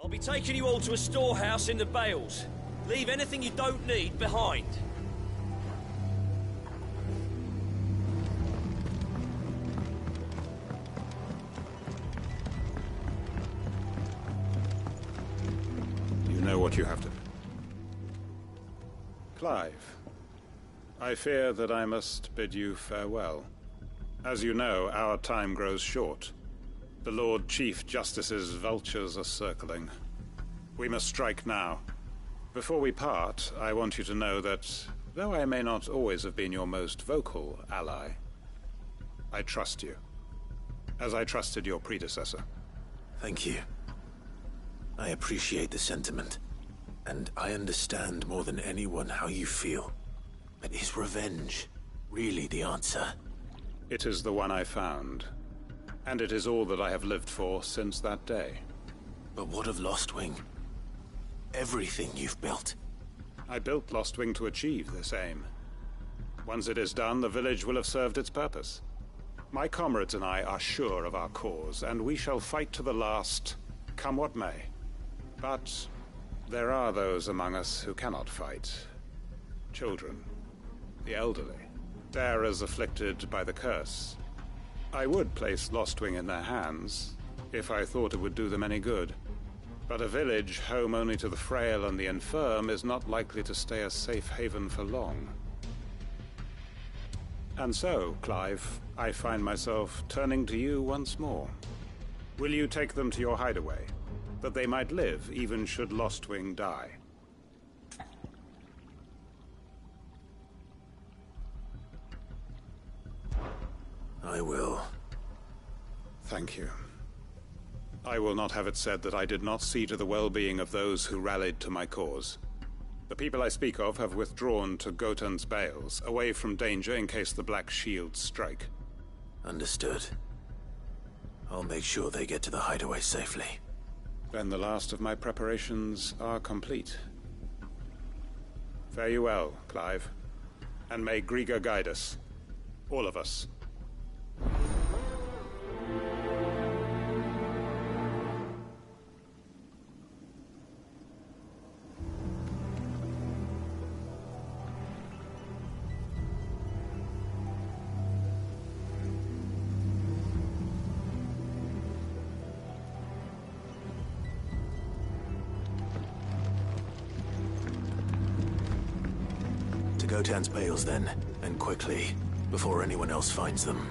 I'll be taking you all to a storehouse in the Bales. Leave anything you don't need behind. You know what you have to do. Clive, I fear that I must bid you farewell. As you know, our time grows short. The Lord Chief Justice's vultures are circling. We must strike now. Before we part, I want you to know that, though I may not always have been your most vocal ally, I trust you, as I trusted your predecessor. Thank you. I appreciate the sentiment, and I understand more than anyone how you feel. But is revenge really the answer? It is the one I found, and it is all that I have lived for since that day. But what of Lostwing? Everything you've built. I built Lostwing to achieve this aim. Once it is done, the village will have served its purpose. My comrades and I are sure of our cause, and we shall fight to the last, come what may. But there are those among us who cannot fight. Children, the elderly, bearers afflicted by the curse. I would place Lostwing in their hands, if I thought it would do them any good. But a village home only to the frail and the infirm is not likely to stay a safe haven for long. And so, Clive, I find myself turning to you once more. Will you take them to your hideaway, that they might live even should Lostwing die? I will. Thank you. I will not have it said that I did not see to the well-being of those who rallied to my cause. The people I speak of have withdrawn to Gotan's Bales, away from danger in case the Black Shields strike. Understood. I'll make sure they get to the hideaway safely. Then the last of my preparations are complete. Fare you well, Clive. And may Griga guide us. All of us. Gotan's Bales, then, and quickly, before anyone else finds them.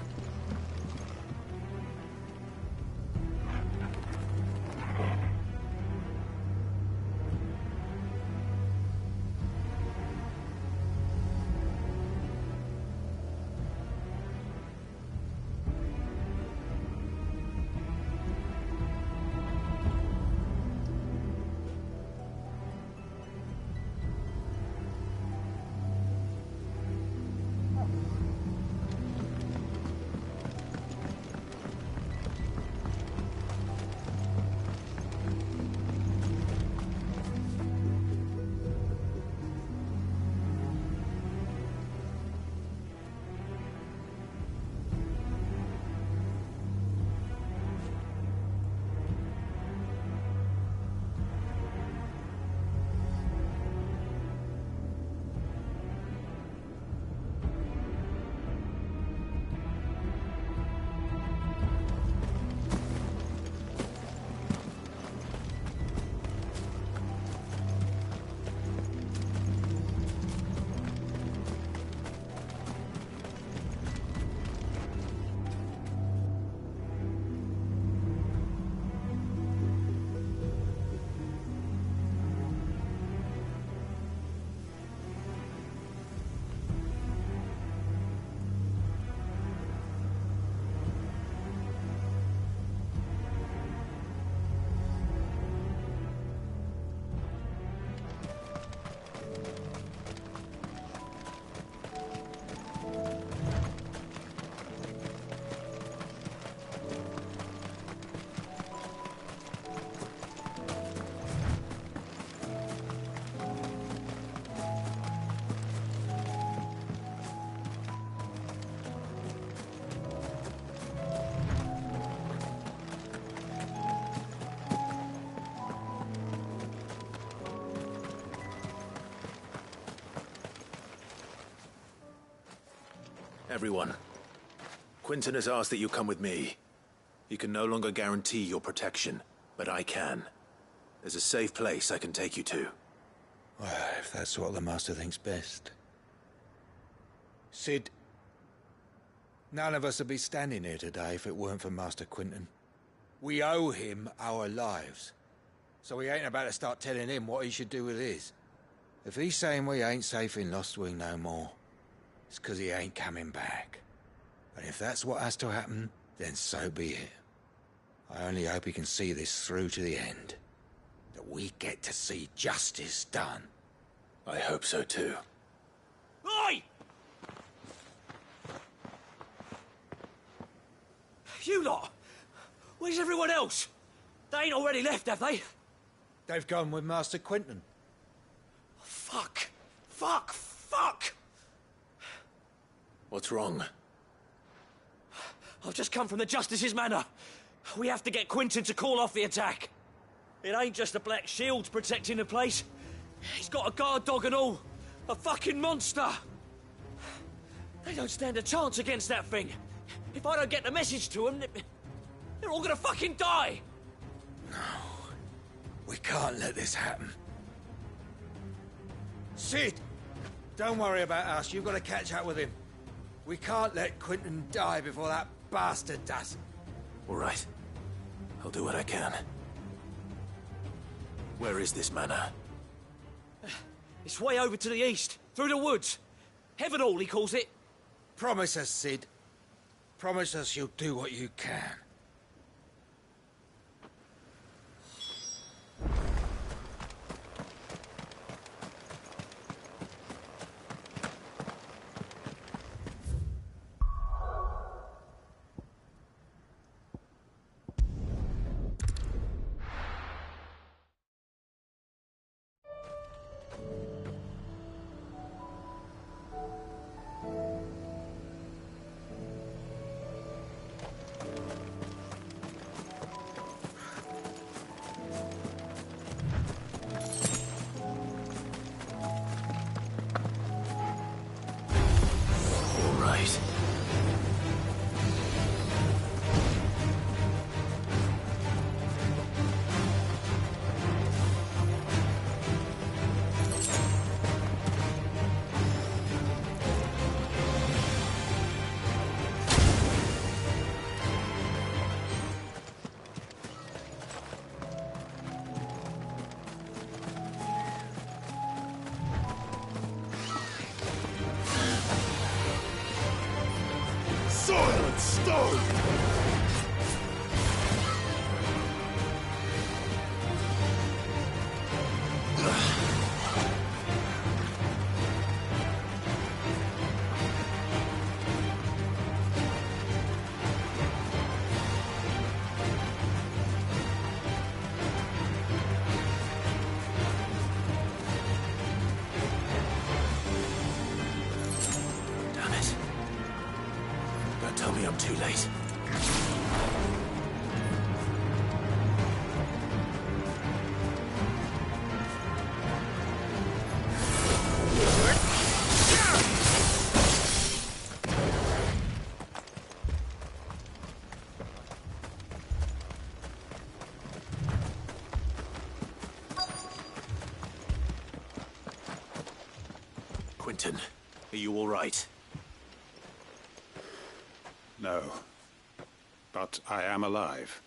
Everyone. Quinton has asked that you come with me. He can no longer guarantee your protection, but I can. There's a safe place I can take you to. Well, if that's what the Master thinks best. Sid, none of us would be standing here today if it weren't for Master Quinton. We owe him our lives. So we ain't about to start telling him what he should do with his. If he's saying we ain't safe in Lost Wing no more, it's 'cause he ain't coming back. And if that's what has to happen, then so be it. I only hope he can see this through to the end. That we get to see justice done. I hope so too. Oi! You lot! Where's everyone else? They ain't already left, have they? They've gone with Master Quinton. Fuck! Fuck! Fuck! What's wrong? I've just come from the Justice's manor. We have to get Quinton to call off the attack. It ain't just the Black Shields protecting the place. He's got a guard dog and all. A fucking monster. They don't stand a chance against that thing. If I don't get the message to them, they're all gonna fucking die. No. We can't let this happen. Sid! Don't worry about us. You've got to catch up with him. We can't let Quinton die before that bastard does. All right. I'll do what I can. Where is this manor? It's way over to the east, through the woods. Heaven Hall, he calls it. Promise us, Sid. Promise us you'll do what you can. Tell me I'm too late. Quinton, are you all right? No. But I am alive.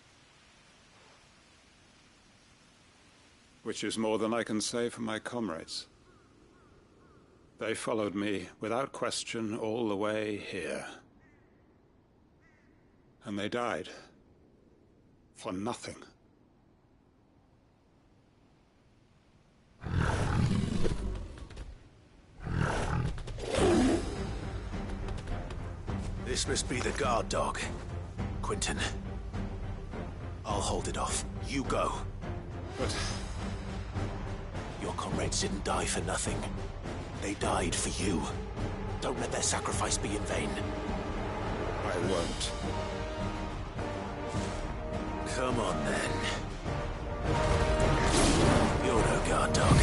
Which is more than I can say for my comrades. They followed me without question all the way here. And they died. For nothing. This must be the guard dog. Quinton. I'll hold it off. You go. But your comrades didn't die for nothing. They died for you. Don't let their sacrifice be in vain. I won't. Come on, then. You're no guard dog.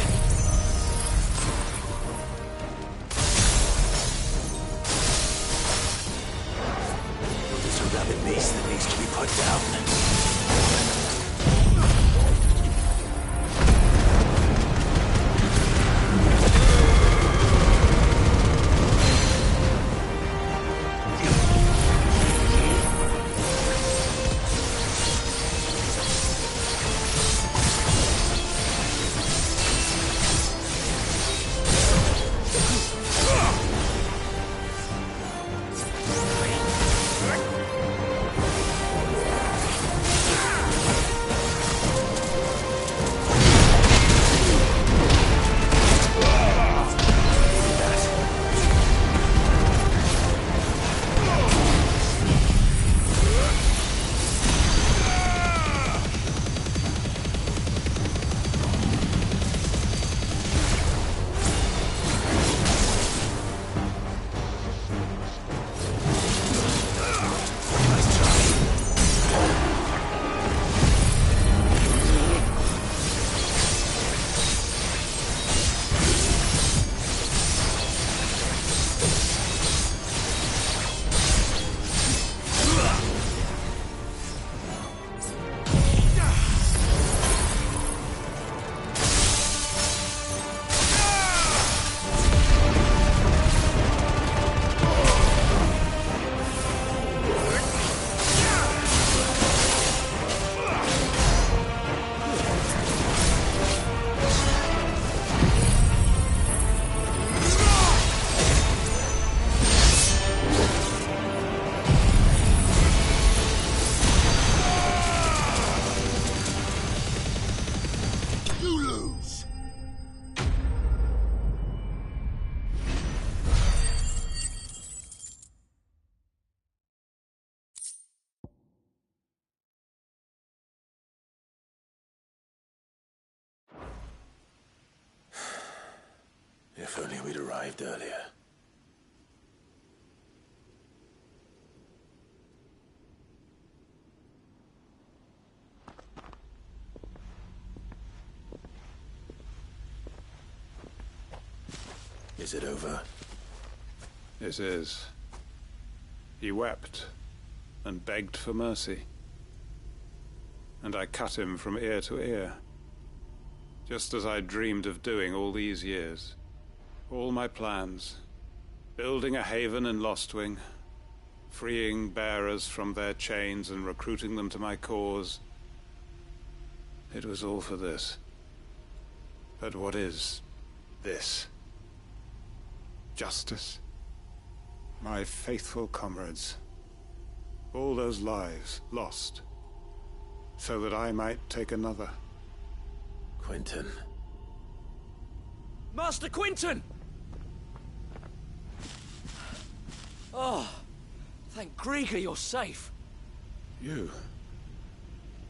me we'd arrived earlier. Is it over? It is. He wept and begged for mercy. And I cut him from ear to ear. Just as I dreamed of doing all these years. All my plans. Building a haven in Lostwing. Freeing bearers from their chains and recruiting them to my cause. It was all for this. But what is this? Justice? My faithful comrades. All those lives lost. So that I might take another. Quentin. Master Quentin! Oh, thank Grieger you're safe. You're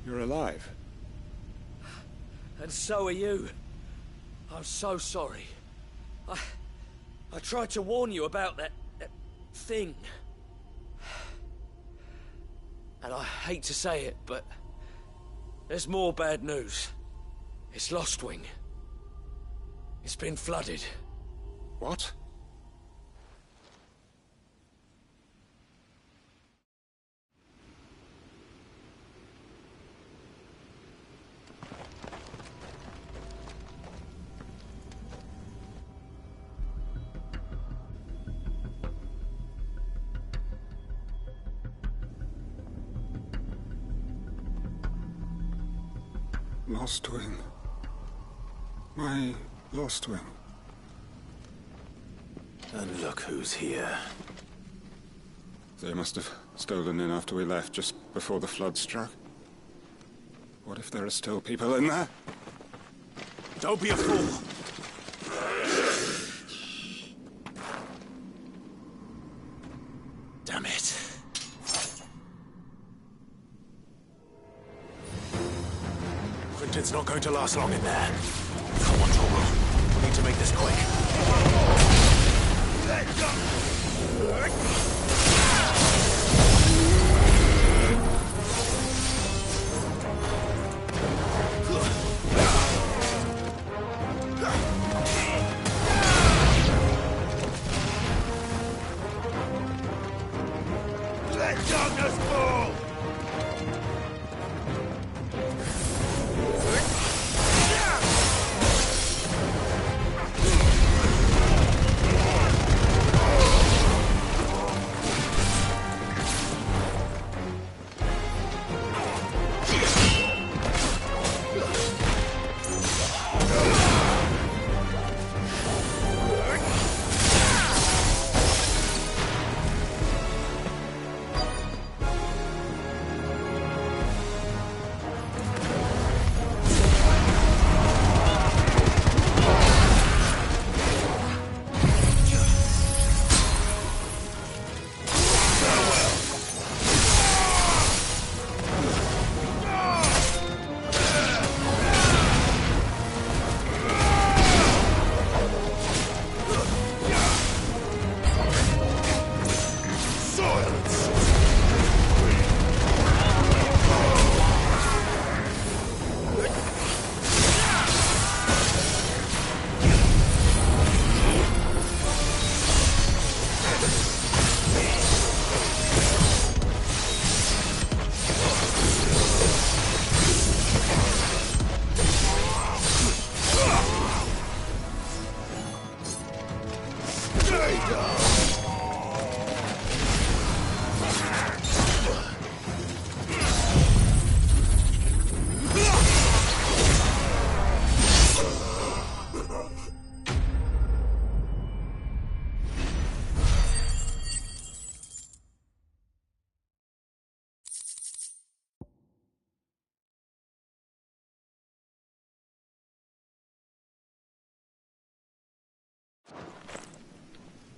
alive. And so are you. I'm so sorry. I tried to warn you about that thing. And I hate to say it, but there's more bad news. It's Lostwing. It's been flooded. What? Lostwing. My Lostwing. And look who's here. They must have stolen in after we left, just before the flood struck. What if there are still people in there? Don't be a fool! Damn it. Quentin's not going to last long in there. Come on, Torgal. We need to make this quick. Let's go!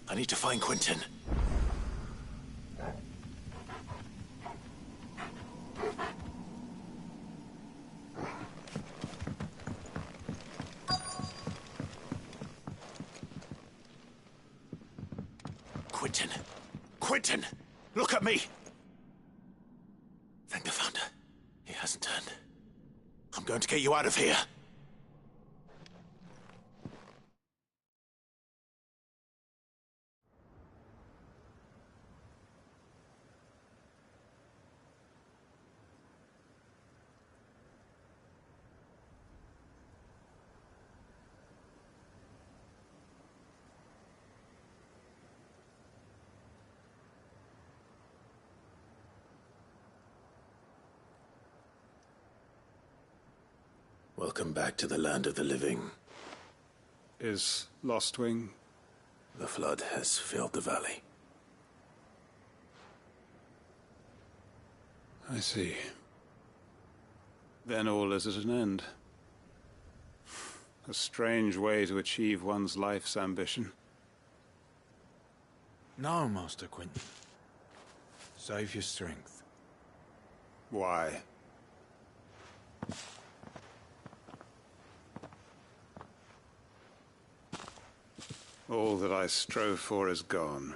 I need to find Quentin. Quentin. Quentin! Look at me! Thank the Founder. He hasn't turned. I'm going to get you out of here. Welcome back to the land of the living. Is Lostwing? The flood has filled the valley. I see. Then all is at an end. A strange way to achieve one's life's ambition. No, Master Quentin. Save your strength. Why? All that I strove for is gone.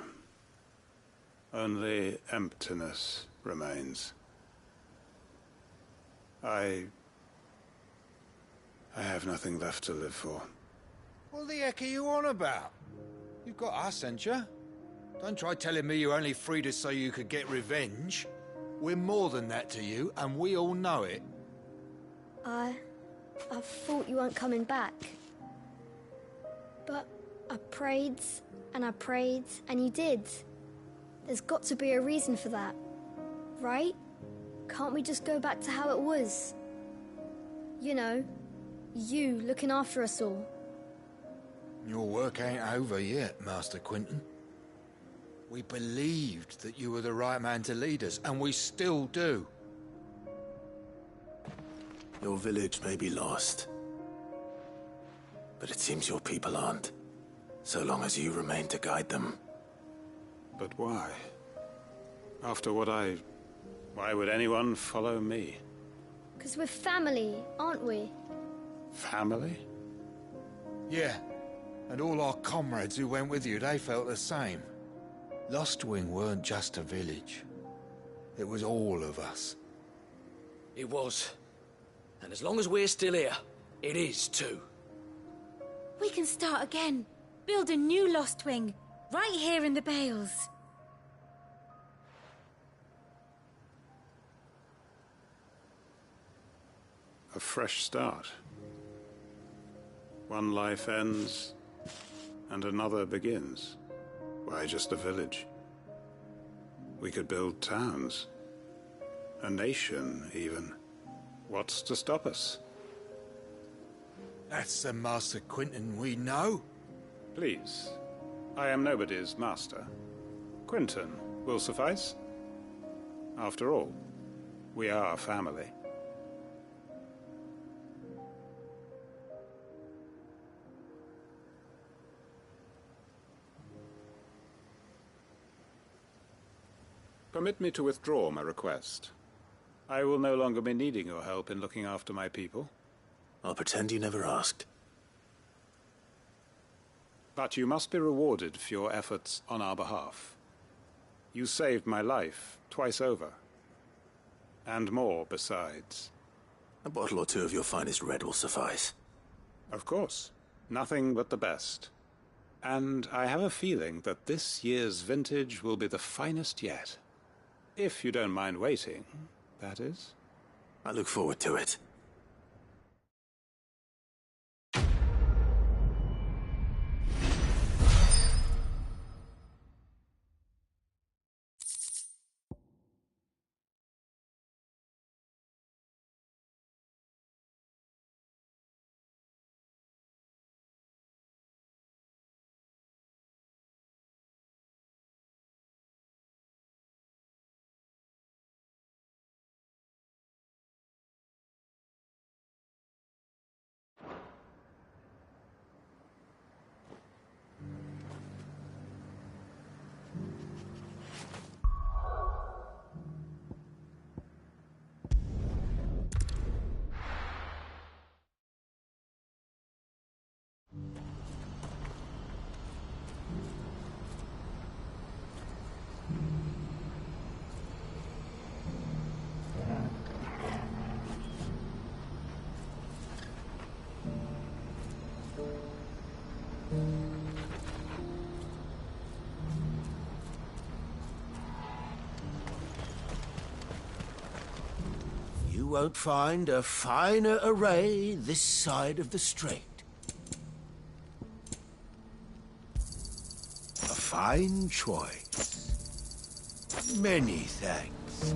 Only emptiness remains. I have nothing left to live for. What the heck are you on about? You've got us, ain't you? Don't try telling me you only freed us so you could get revenge. We're more than that to you, and we all know it. I thought you weren't coming back. But I prayed, and you did. There's got to be a reason for that, right? Can't we just go back to how it was? You know, you looking after us all. Your work ain't over yet, Master Quentin. We believed that you were the right man to lead us, and we still do. Your village may be lost, but it seems your people aren't, so long as you remain to guide them. But why? After what why would anyone follow me? 'Cause we're family, aren't we? Family? Yeah, and all our comrades who went with you, they felt the same. Lostwing weren't just a village. It was all of us. It was. And as long as we're still here, it is too. We can start again. Build a new Lostwing, right here in the Bales. A fresh start. One life ends, and another begins. Why just a village? We could build towns. A nation, even. What's to stop us? That's the Master Quentin we know. Please. I am nobody's master. Quentin will suffice. After all, we are family. Permit me to withdraw my request. I will no longer be needing your help in looking after my people. I'll pretend you never asked. But you must be rewarded for your efforts on our behalf. You saved my life twice over. And more besides. A bottle or two of your finest red will suffice. Of course. Nothing but the best. And I have a feeling that this year's vintage will be the finest yet. If you don't mind waiting, that is. I look forward to it. won't find a finer array this side of the strait. A fine choice. Many thanks.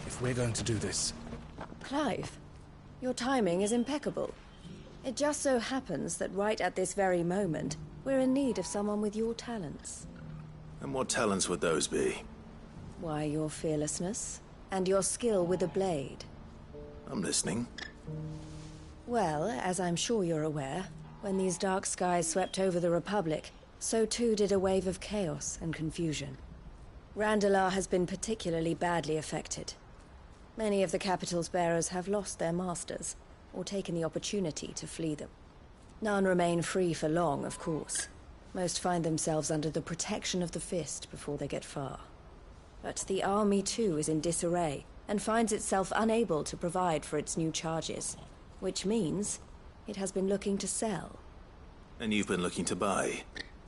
If we're going to do this... Clive, your timing is impeccable. It just so happens that right at this very moment, we're in need of someone with your talents. And what talents would those be? Why, your fearlessness, and your skill with a blade. I'm listening. Well, as I'm sure you're aware, when these dark skies swept over the Republic, so too did a wave of chaos and confusion. Randalar has been particularly badly affected. Many of the capital's bearers have lost their masters, or taken the opportunity to flee them. None remain free for long, of course. Most find themselves under the protection of the Fist before they get far. But the army too is in disarray, and finds itself unable to provide for its new charges. Which means it has been looking to sell. And you've been looking to buy,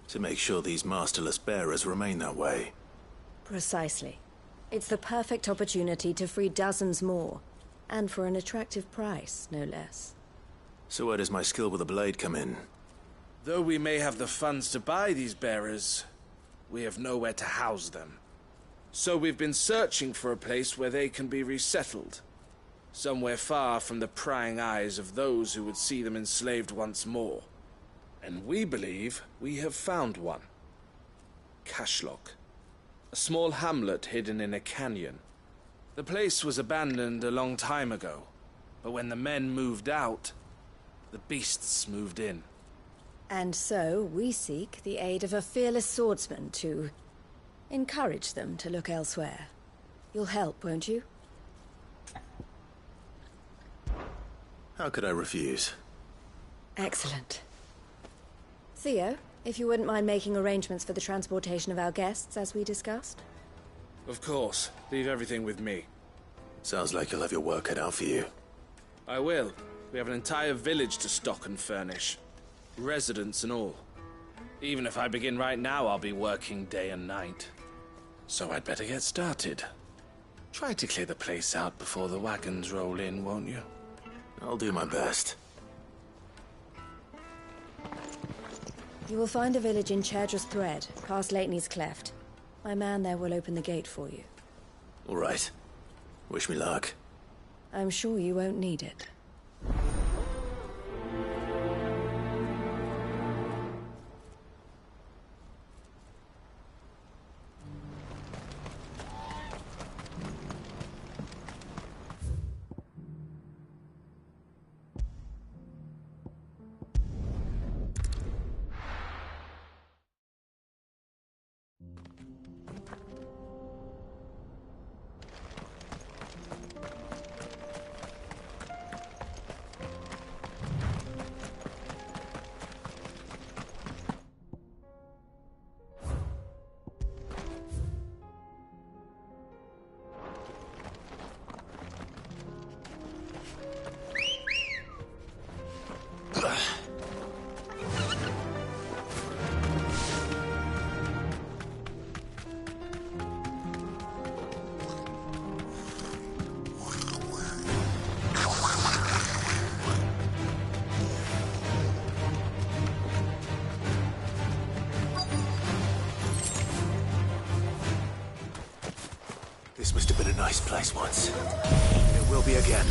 to make sure these masterless bearers remain that way. Precisely. It's the perfect opportunity to free dozens more, and for an attractive price, no less. So where does my skill with a blade come in? Though we may have the funds to buy these bearers, we have nowhere to house them. So we've been searching for a place where they can be resettled. Somewhere far from the prying eyes of those who would see them enslaved once more. And we believe we have found one. Cashlock. A small hamlet hidden in a canyon. The place was abandoned a long time ago, but when the men moved out, the beasts moved in. And so we seek the aid of a fearless swordsman to encourage them to look elsewhere. You'll help, won't you? How could I refuse? Excellent. Theo, if you wouldn't mind making arrangements for the transportation of our guests, as we discussed. Of course. Leave everything with me. Sounds like you'll have your work cut out for you. I will. We have an entire village to stock and furnish. Residents and all. Even if I begin right now, I'll be working day and night. So I'd better get started. Try to clear the place out before the wagons roll in, won't you? I'll do my best. You will find a village in Chairdra's Thread, past Lateney's Cleft. My man there will open the gate for you. All right. Wish me luck. I'm sure you won't need it. This must have been a nice place once. It will be again.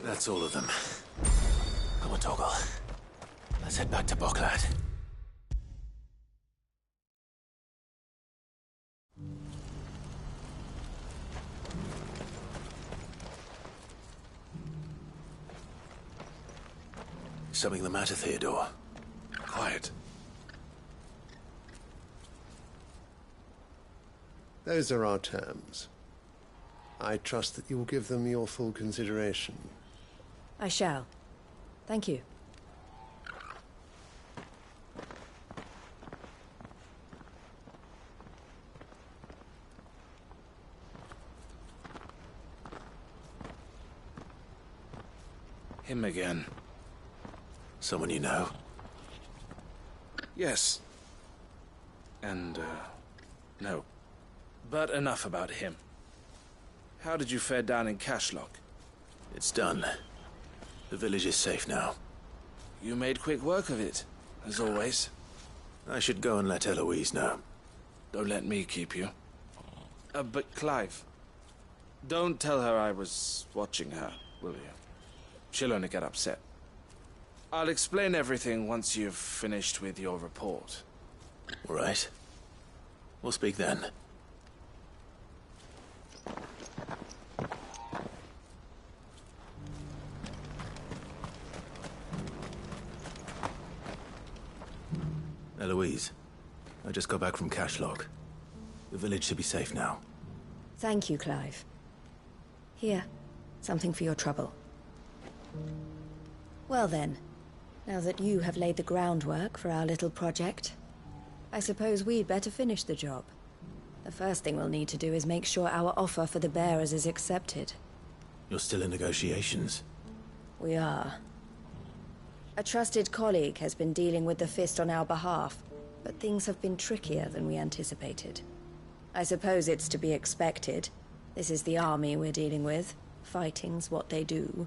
That's all of them. Come on, Toggle. Let's head back to Boklad. Something the matter, Theodore? Quiet. Those are our terms. I trust that you will give them your full consideration. I shall. Thank you. Him again. Someone you know? Yes. And, no. But enough about him. How did you fare down in Cashlock? It's done. The village is safe now. You made quick work of it, as always. I should go and let Eloise know. Don't let me keep you. But Clive, don't tell her I was watching her, will you? She'll only get upset. I'll explain everything once you've finished with your report. All right. We'll speak then. Eloise, I just got back from Cashlock. The village should be safe now. Thank you, Clive. Here, something for your trouble. Well then, now that you have laid the groundwork for our little project, I suppose we'd better finish the job. The first thing we'll need to do is make sure our offer for the bearers is accepted. You're still in negotiations? We are. A trusted colleague has been dealing with the Fist on our behalf, but things have been trickier than we anticipated. I suppose it's to be expected. This is the army we're dealing with. Fighting's what they do.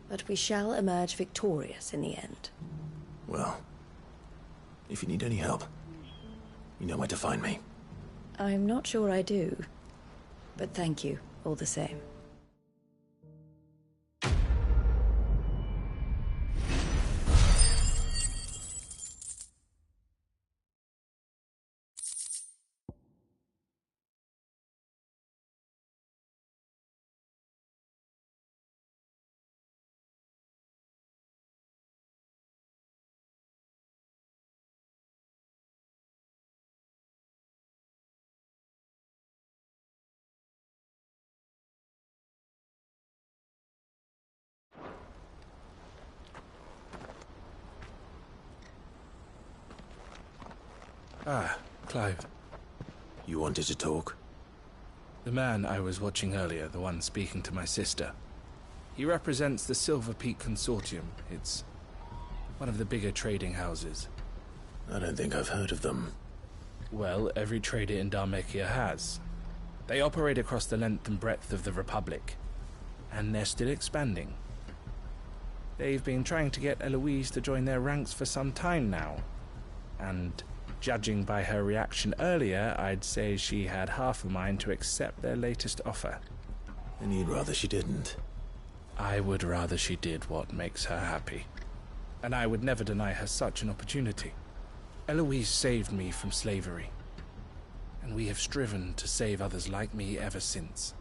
But we shall emerge victorious in the end. Well, if you need any help, you know where to find me. I'm not sure I do, but thank you all the same. Ah, Clive. You wanted to talk? The man I was watching earlier, the one speaking to my sister. He represents the Silver Peak Consortium. It's one of the bigger trading houses. I don't think I've heard of them. Well, every trader in Dhalmekia has. They operate across the length and breadth of the Republic. And they're still expanding. They've been trying to get Eloise to join their ranks for some time now. And judging by her reaction earlier, I'd say she had half a mind to accept their latest offer. And you'd rather she didn't? I would rather she did what makes her happy. And I would never deny her such an opportunity. Eloise saved me from slavery. And we have striven to save others like me ever since.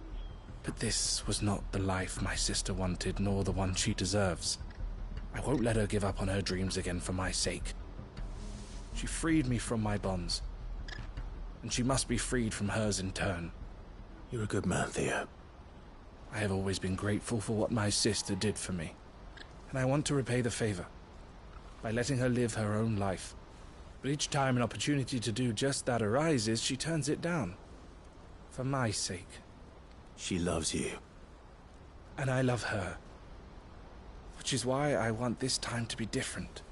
But this was not the life my sister wanted, nor the one she deserves. I won't let her give up on her dreams again for my sake. She freed me from my bonds, and she must be freed from hers in turn. You're a good man, Theo. I have always been grateful for what my sister did for me, and I want to repay the favor by letting her live her own life. But each time an opportunity to do just that arises, she turns it down. For my sake. She loves you. And I love her. Which is why I want this time to be different.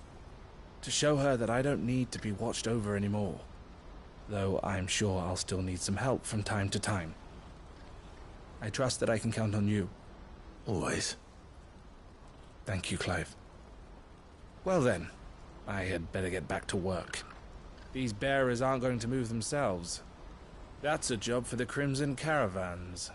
To show her that I don't need to be watched over anymore. Though I'm sure I'll still need some help from time to time. I trust that I can count on you. Always. Thank you, Clive. Well then, I had better get back to work. These bearers aren't going to move themselves. That's a job for the Crimson Caravans.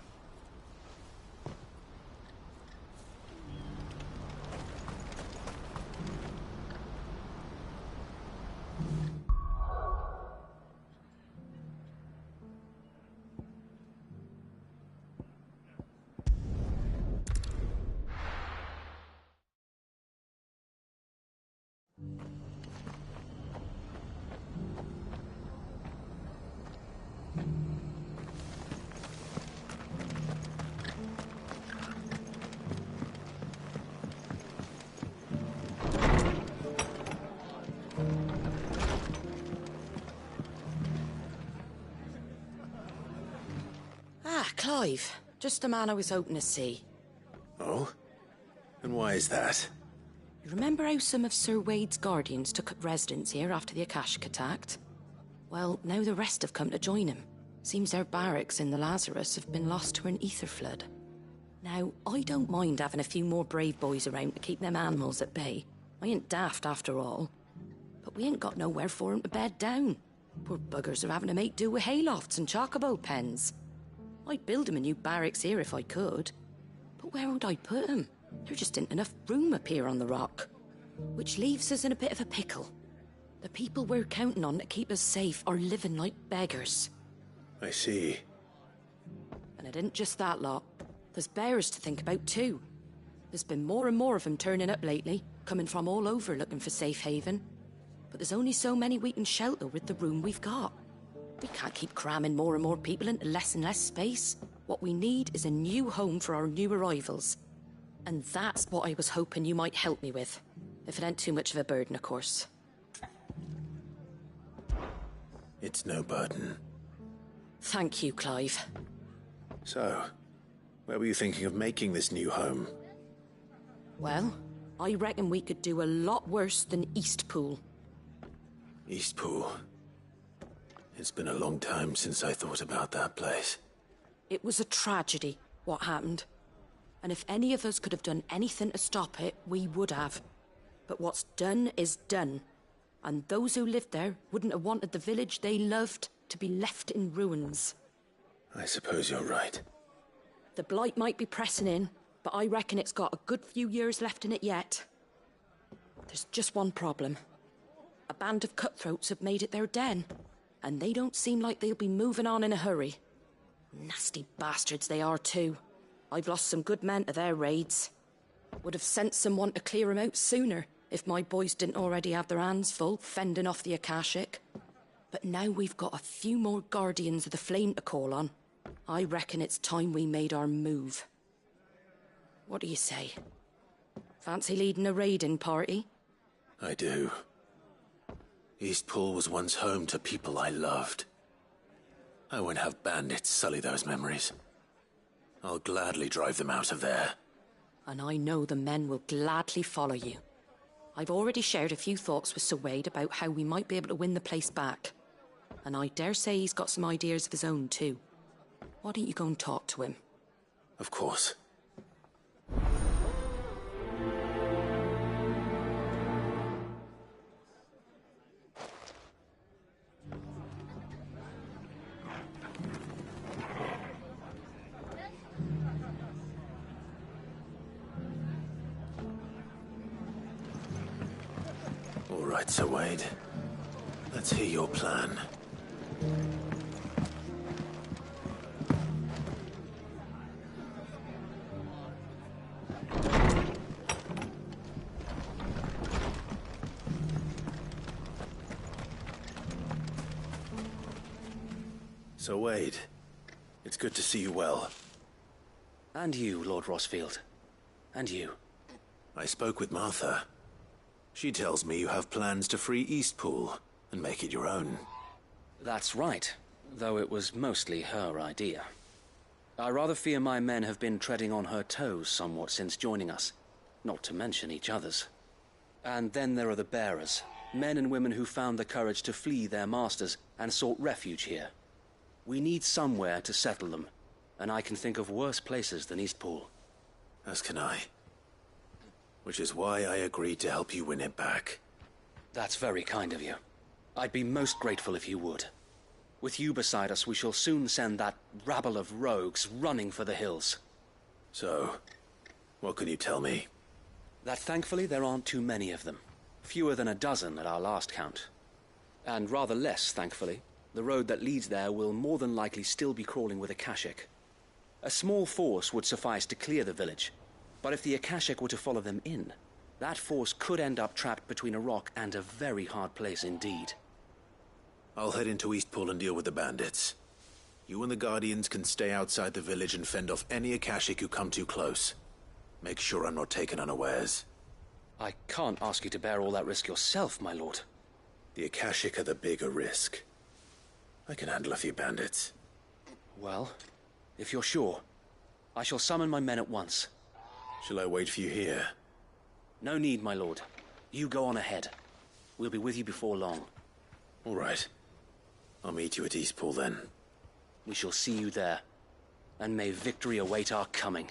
Clive. Just the man I was hoping to see. Oh? And why is that? You remember how some of Sir Wade's guardians took up residence here after the Akashic attacked? Well, now the rest have come to join him. Seems their barracks in the Lazarus have been lost to an ether flood. Now, I don't mind having a few more brave boys around to keep them animals at bay. I ain't daft after all. But we ain't got nowhere for 'em to bed down. Poor buggers are having to make do with haylofts and chocobo pens. I'd build 'em a new barracks here if I could. But where would I put 'em? There just ain't enough room up here on the rock. Which leaves us in a bit of a pickle. The people we're counting on to keep us safe are living like beggars. I see. And it ain't just that lot. There's bears to think about too. There's been more and more of them turning up lately, coming from all over looking for safe haven. But there's only so many we can shelter with the room we've got. We can't keep cramming more and more people into less and less space. What we need is a new home for our new arrivals. And that's what I was hoping you might help me with. If it ain't too much of a burden, of course. It's no burden. Thank you, Clive. So, where were you thinking of making this new home? Well, I reckon we could do a lot worse than Eastpool. Eastpool. It's been a long time since I thought about that place. It was a tragedy, what happened. And if any of us could have done anything to stop it, we would have. But what's done is done. And those who lived there wouldn't have wanted the village they loved to be left in ruins. I suppose you're right. The blight might be pressing in, but I reckon it's got a good few years left in it yet. There's just one problem. A band of cutthroats have made it their den, and they don't seem like they'll be moving on in a hurry. Nasty bastards they are too. I've lost some good men to their raids. Would have sent someone to clear 'em out sooner, if my boys didn't already have their hands full fending off the Akashic. But now we've got a few more guardians of the flame to call on. I reckon it's time we made our move. What do you say? Fancy leading a raiding party? I do. Eastpool was once home to people I loved. I won't have bandits sully those memories. I'll gladly drive them out of there. And I know the men will gladly follow you. I've already shared a few thoughts with Sir Wade about how we might be able to win the place back. And I dare say he's got some ideas of his own too. Why don't you go and talk to him? Of course. All right, Sir Wade. Let's hear your plan. Sir Wade, it's good to see you well. And you, Lord Rossfield. And you. I spoke with Martha. She tells me you have plans to free Eastpool and make it your own. That's right, though it was mostly her idea. I rather fear my men have been treading on her toes somewhat since joining us, not to mention each other's. And then there are the bearers, men and women who found the courage to flee their masters and sought refuge here. We need somewhere to settle them, and I can think of worse places than Eastpool. As can I. Which is why I agreed to help you win it back. That's very kind of you. I'd be most grateful if you would. With you beside us, we shall soon send that rabble of rogues running for the hills. So, what can you tell me? That thankfully there aren't too many of them. Fewer than a dozen at our last count. And rather less, thankfully. The road that leads there will more than likely still be crawling with Akashic. A small force would suffice to clear the village, but if the Akashic were to follow them in, That force could end up trapped between a rock and a very hard place indeed. I'll head into Eastpool and deal with the bandits. You and the Guardians can stay outside the village and fend off any Akashic who come too close. Make sure I'm not taken unawares. I can't ask you to bear all that risk yourself, my lord. The Akashic are the bigger risk. I can handle a few bandits. Well, if you're sure, I shall summon my men at once. Shall I wait for you here? No need, my lord. You go on ahead. We'll be with you before long. All right. I'll meet you at Eastpool then. We shall see you there. And may victory await our coming.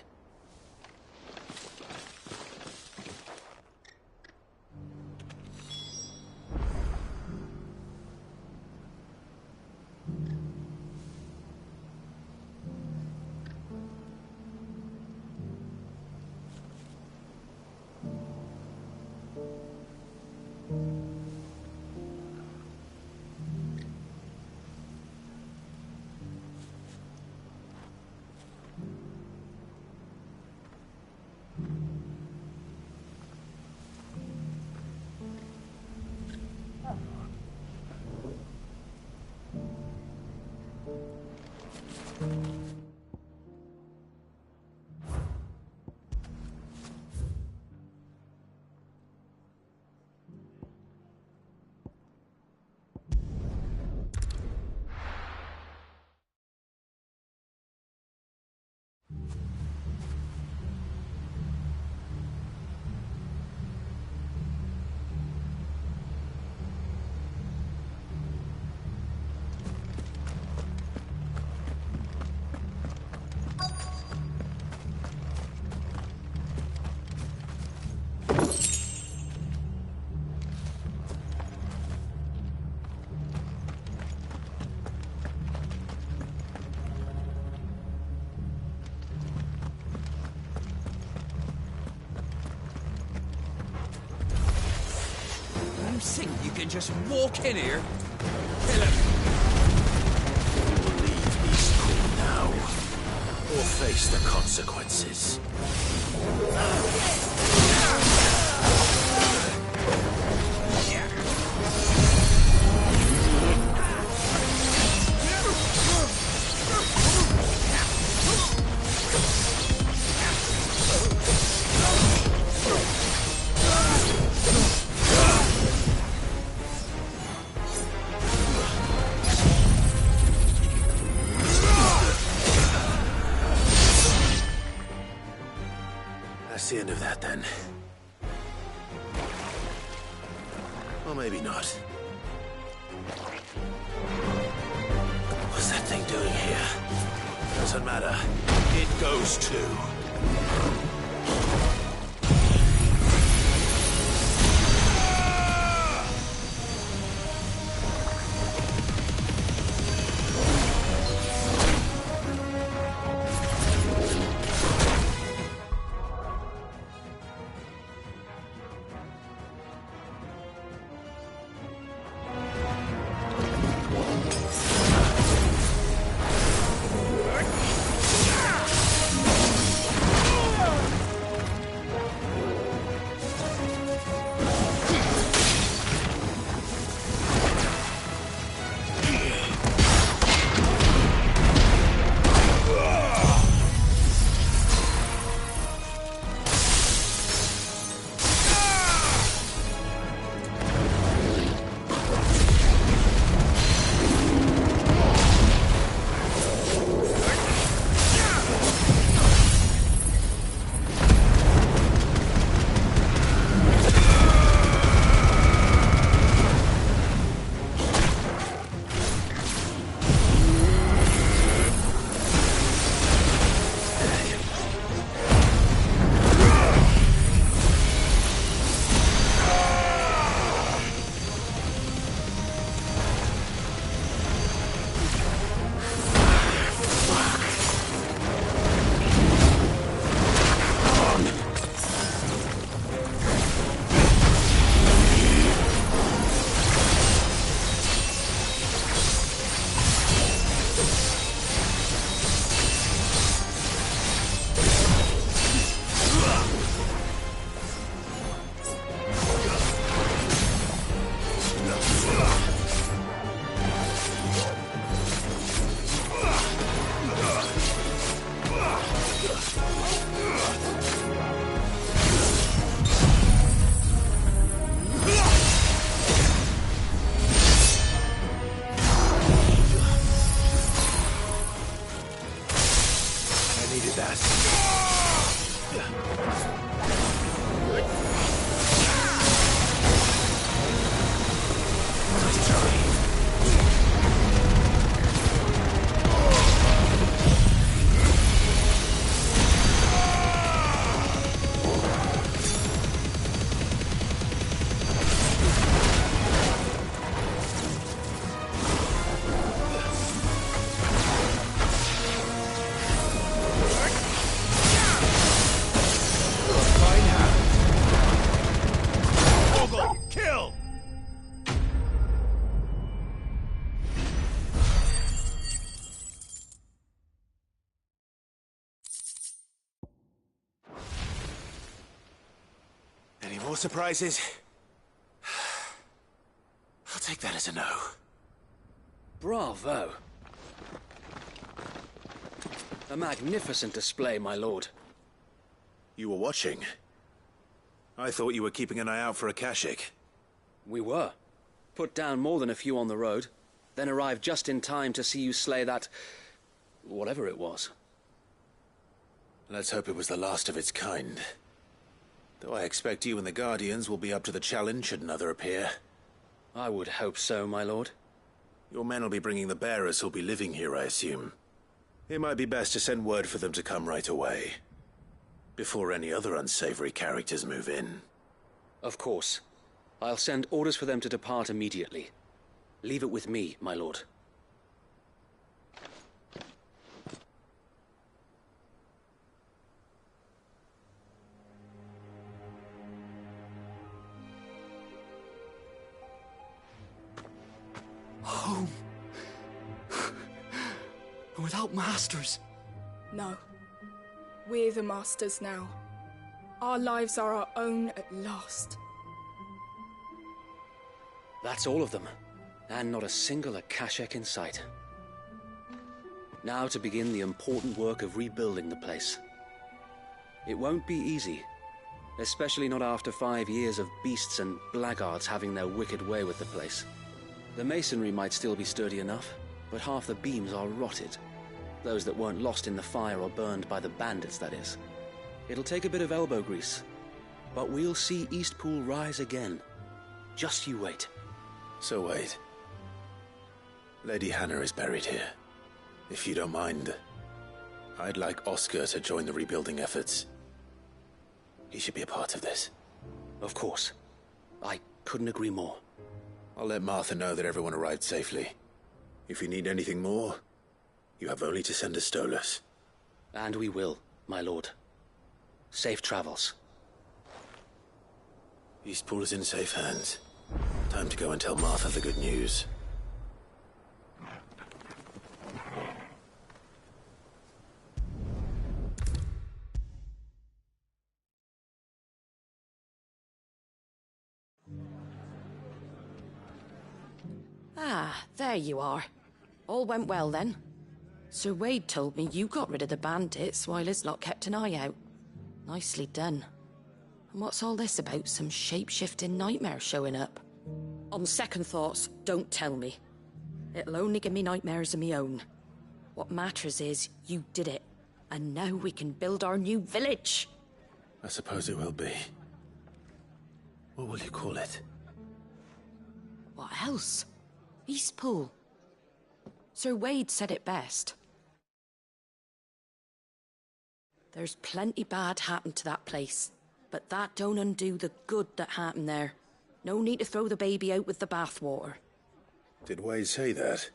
Think you can just walk in here? Kill him! You will leave Eastpool now, or face the consequences. That's the end of that, then. Or maybe not. What's that thing doing here? Doesn't matter. It goes too. surprises? I'll take that as a no. Bravo. A magnificent display, my lord. You were watching. I thought you were keeping an eye out for a Kashik. We were. Put down more than a few on the road, then arrived just in time to see you slay that... whatever it was. Let's hope it was the last of its kind. Though I expect you and the Guardians will be up to the challenge should another appear. I would hope so, my lord. Your men will be bringing the bearers who'll be living here, I assume. It might be best to send word for them to come right away, before any other unsavory characters move in. Of course. I'll send orders for them to depart immediately. Leave it with me, my lord. Home. Without masters. No. We're the masters now. Our lives are our own at last. That's all of them. And not a single Akashek in sight. Now to begin the important work of rebuilding the place. It won't be easy. Especially not after 5 years of beasts and blackguards having their wicked way with the place. The masonry might still be sturdy enough, but half the beams are rotted. Those that weren't lost in the fire or burned by the bandits, that is. It'll take a bit of elbow grease, but we'll see Eastpool rise again. Just you wait. So wait. Lady Hannah is buried here. If you don't mind, I'd like Oscar to join the rebuilding efforts. He should be a part of this. Of course. I couldn't agree more. I'll let Martha know that everyone arrived safely. If you need anything more, you have only to send a Stolas. And we will, my lord. Safe travels. Eastpool is in safe hands. Time to go and tell Martha the good news. Ah, there you are. All went well then. Sir Wade told me you got rid of the bandits while his lot kept an eye out. Nicely done. And what's all this about some shape-shifting nightmare showing up? On second thoughts, don't tell me. It'll only give me nightmares of me own. What matters is you did it. And now we can build our new village. I suppose it will be. What will you call it? What else? Eastpool. Sir Wade said it best. There's plenty bad happened to that place, but that don't undo the good that happened there. No need to throw the baby out with the bathwater. Did Wade say that?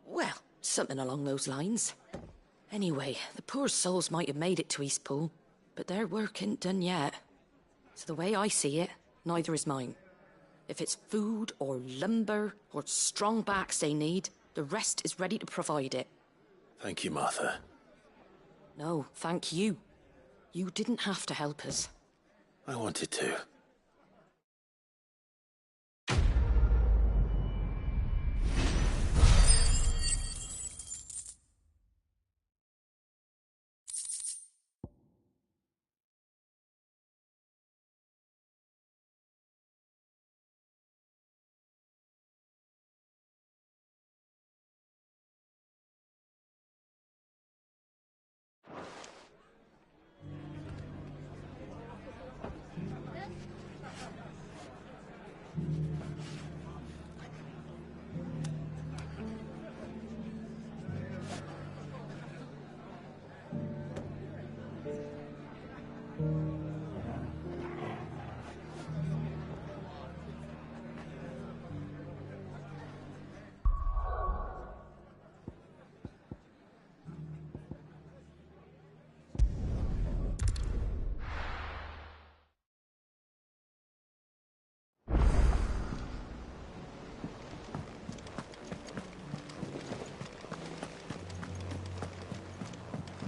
Well, something along those lines. Anyway, the poor souls might have made it to Eastpool, but their work ain't done yet. So the way I see it, neither is mine. If it's food or lumber or strong backs they need, the rest is ready to provide it. Thank you, Martha. No, thank you. You didn't have to help us. I wanted to.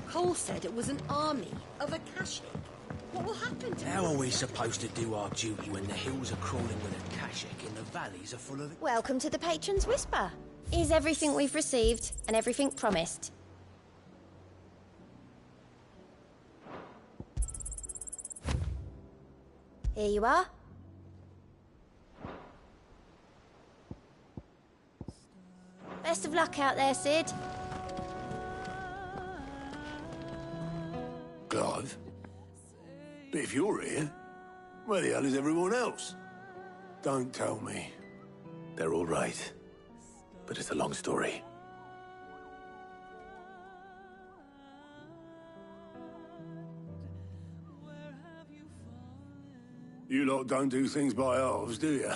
Cole said it was an army of Akashik. What will happen to How are we supposed to do our duty when the hills are crawling with Akashic and the valleys are full of... Welcome to the Patron's Whisper. Here's everything we've received and everything promised. Here you are. Best of luck out there, Sid. Clive? But if you're here, where the hell is everyone else? Don't tell me. They're all right. But it's a long story. You lot don't do things by halves, do you?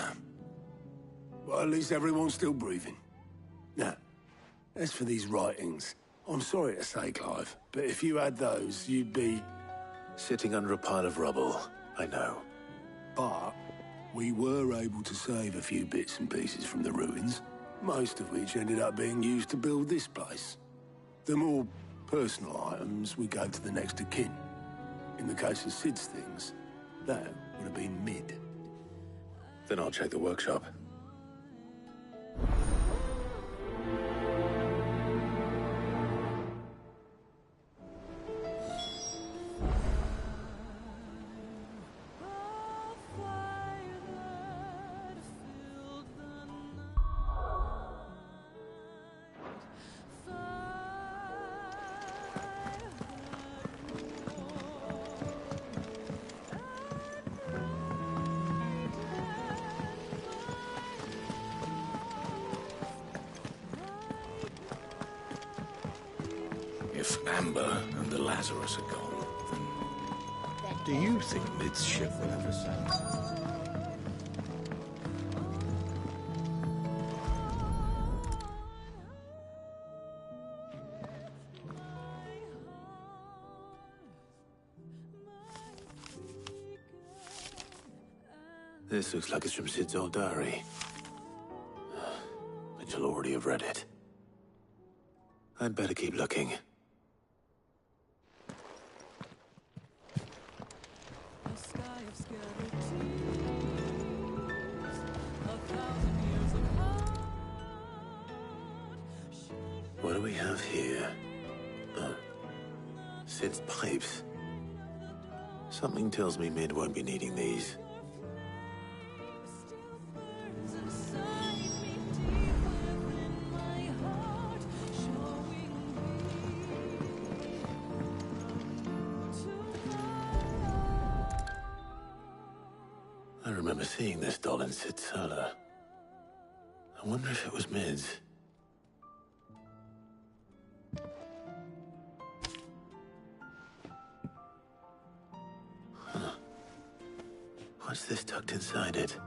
Well, at least everyone's still breathing. Now, as for these writings, I'm sorry to say, Clive, but if you had those, you'd be... Sitting under a pile of rubble, I know. But we were able to save a few bits and pieces from the ruins, most of which ended up being used to build this place. The more personal items we gave to the next of kin. In the case of Sid's things, that would have been mid. Then I'll check the workshop. If Amber and the Lazarus are gone, then do you think Mid's ship will ever sail? This looks like it's from Sid's old diary. But you'll already have read it. I'd better keep looking. What do we have here? Sid's pipes. Something tells me Mid won't be needing these. I remember seeing this doll in Sid's cellar. I wonder if it was Mid's. What's this tucked inside it?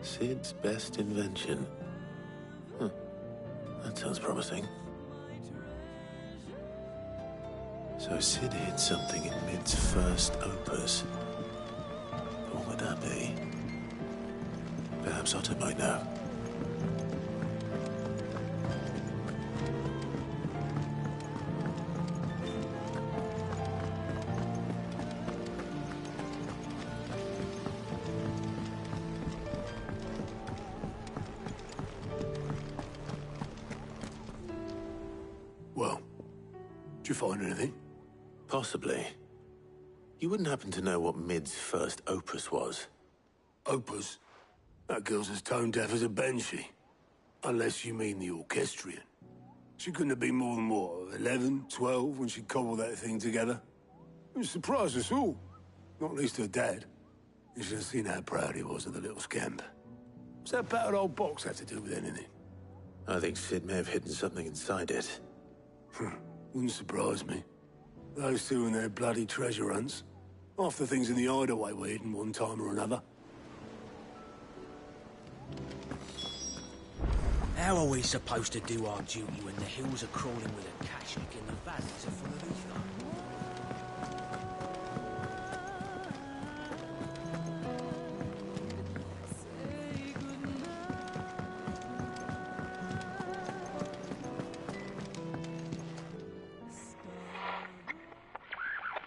Sid's best invention. That sounds promising. So Sid hid something in Mid's first opus. What would that be? Perhaps Otto might know. Well, did you find anything? Possibly. You wouldn't happen to know what Mid's first opus was? Opus? That girl's as tone deaf as a banshee. Unless you mean the orchestrion. She couldn't have been more than, what, 11, 12 when she cobbled that thing together? It surprised us all. Not least her dad. You should have seen how proud he was of the little scamp. What's that battered old box have to do with anything? I think Sid may have hidden something inside it. Wouldn't surprise me. Those two and their bloody treasure hunts. Half the things in the hideaway were hidden one time or another. How are we supposed to do our duty when the hills are crawling with a Akashic and the valleys are full of ether?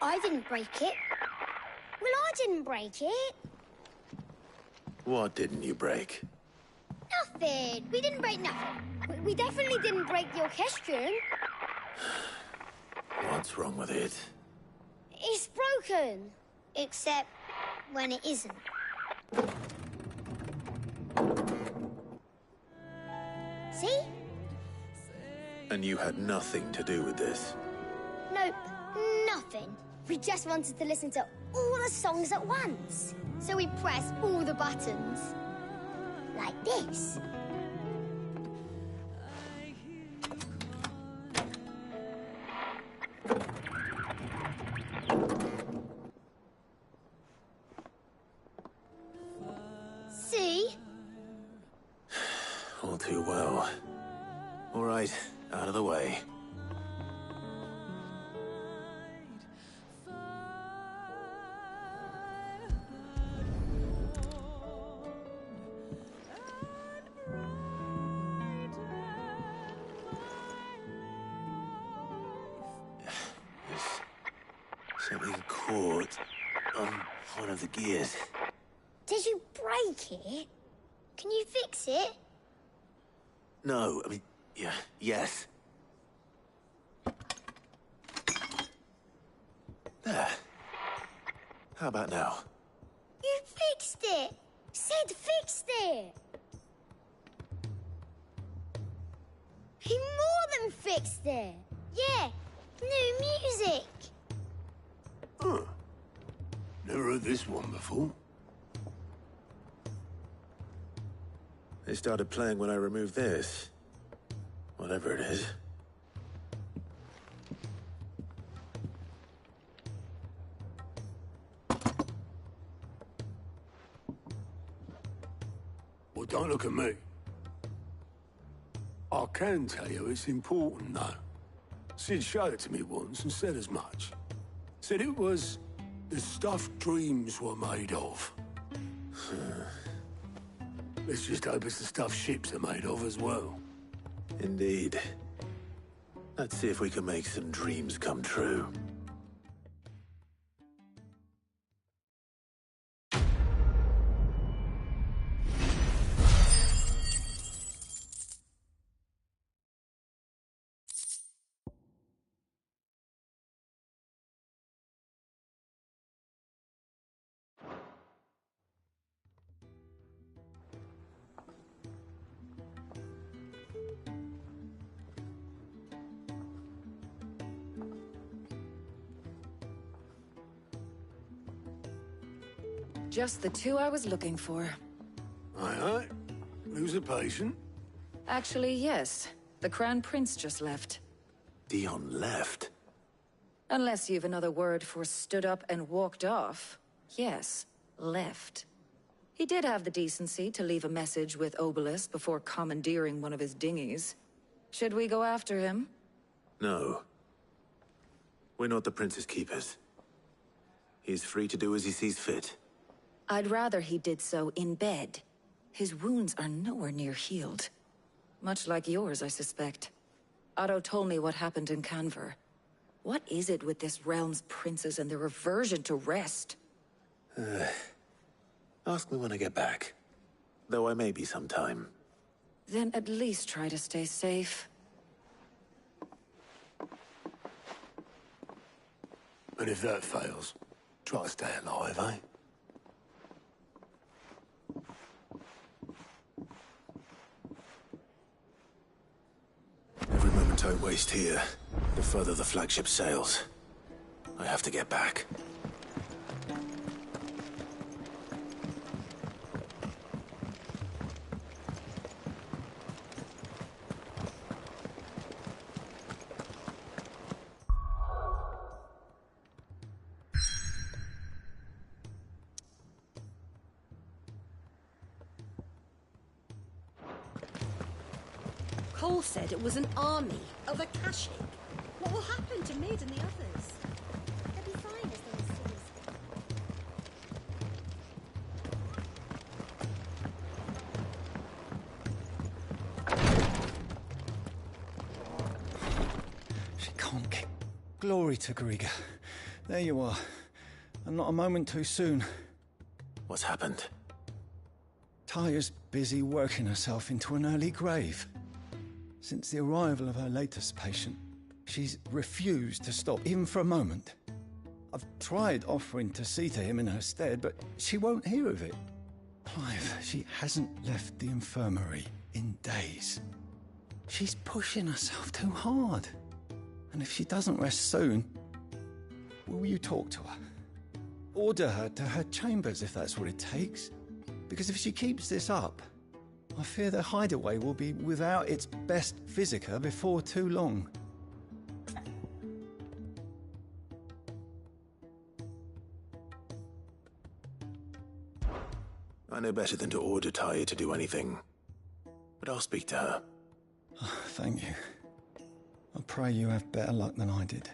I didn't break it. Well, I didn't break it. What didn't you break? Nothing. We didn't break nothing. We definitely didn't break the orchestrion. What's wrong with it? It's broken. Except when it isn't. See? And you had nothing to do with this? Nope, nothing. We just wanted to listen to all the songs at once. So we pressed all the buttons. Like this. See? All too well. All right, out of the way. Something caught on one of the gears. Did you break it? Can you fix it? No, I mean, yeah, yes. There. How about now? You fixed it! Sid fixed it! He more than fixed it! Yeah, new music! Huh. Never heard this one before. They started playing when I removed this. Whatever it is. Well, don't look at me. I can tell you it's important, though. Sid showed it to me once and said as much. Said it was the stuff dreams were made of. Let's just hope it's the stuff ships are made of as well. Indeed. Let's see if we can make some dreams come true. Just the two I was looking for. Aye. Who's a patient? Actually, yes. The Crown Prince just left. Dion left? Unless you've another word for stood up and walked off. Yes, left. He did have the decency to leave a message with Obelisk before commandeering one of his dinghies. Should we go after him? No. We're not the Prince's keepers. He's free to do as he sees fit. I'd rather he did so in bed. His wounds are nowhere near healed. Much like yours, I suspect. Otto told me what happened in Canver. What is it with this realm's princes and their aversion to rest? Ask me when I get back. Though I may be sometime. Then at least try to stay safe. And if that fails, try to stay alive, eh? Every moment I waste here, the further the flagship sails. I have to get back. Cole said it was an army of Akashic. What will happen to Mid and the others? They'll be fine as long as Sid's... She can't kick. Glory to Griga. There you are. And not a moment too soon. What's happened? Taya's busy working herself into an early grave. Since the arrival of her latest patient, she's refused to stop, even for a moment. I've tried offering to see to him in her stead, but she won't hear of it. Clive, she hasn't left the infirmary in days. She's pushing herself too hard. And if she doesn't rest soon, will you talk to her? Order her to her chambers if that's what it takes. Because if she keeps this up, I fear the hideaway will be without its best visitor before too long. I know better than to order Taya to do anything. But I'll speak to her. Oh, thank you. I pray you have better luck than I did.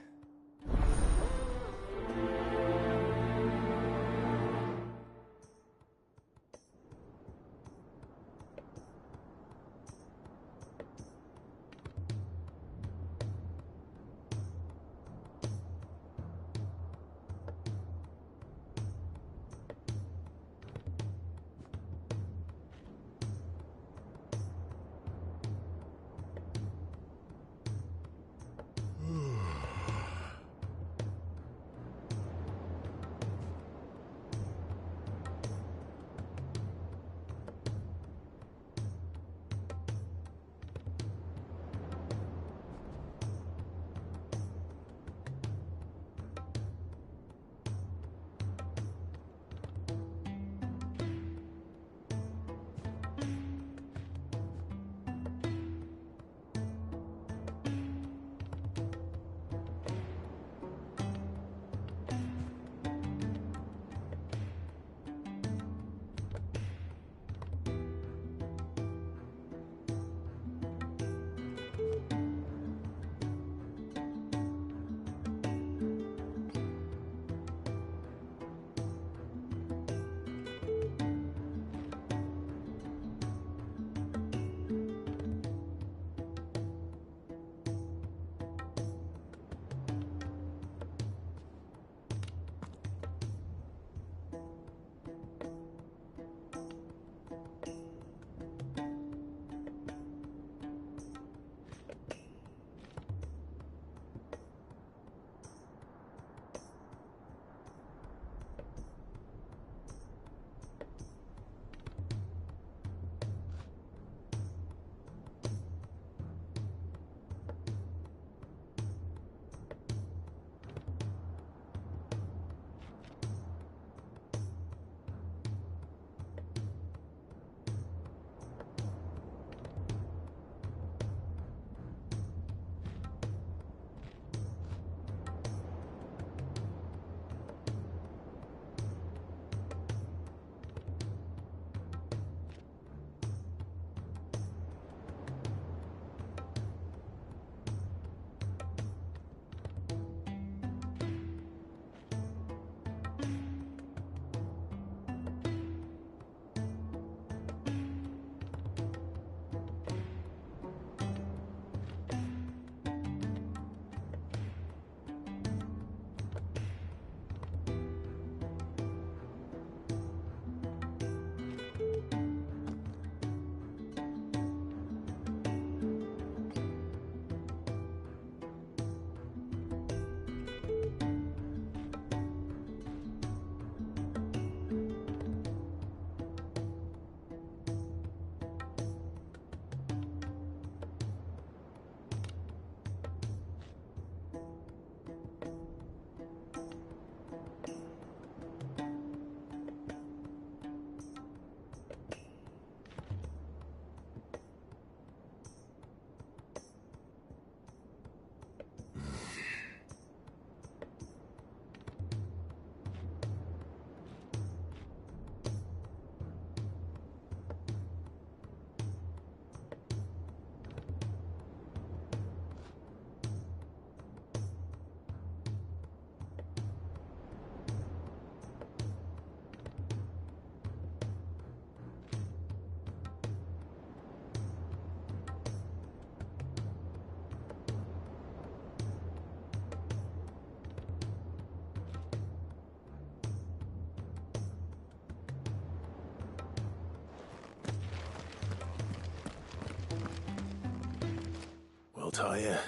Talia.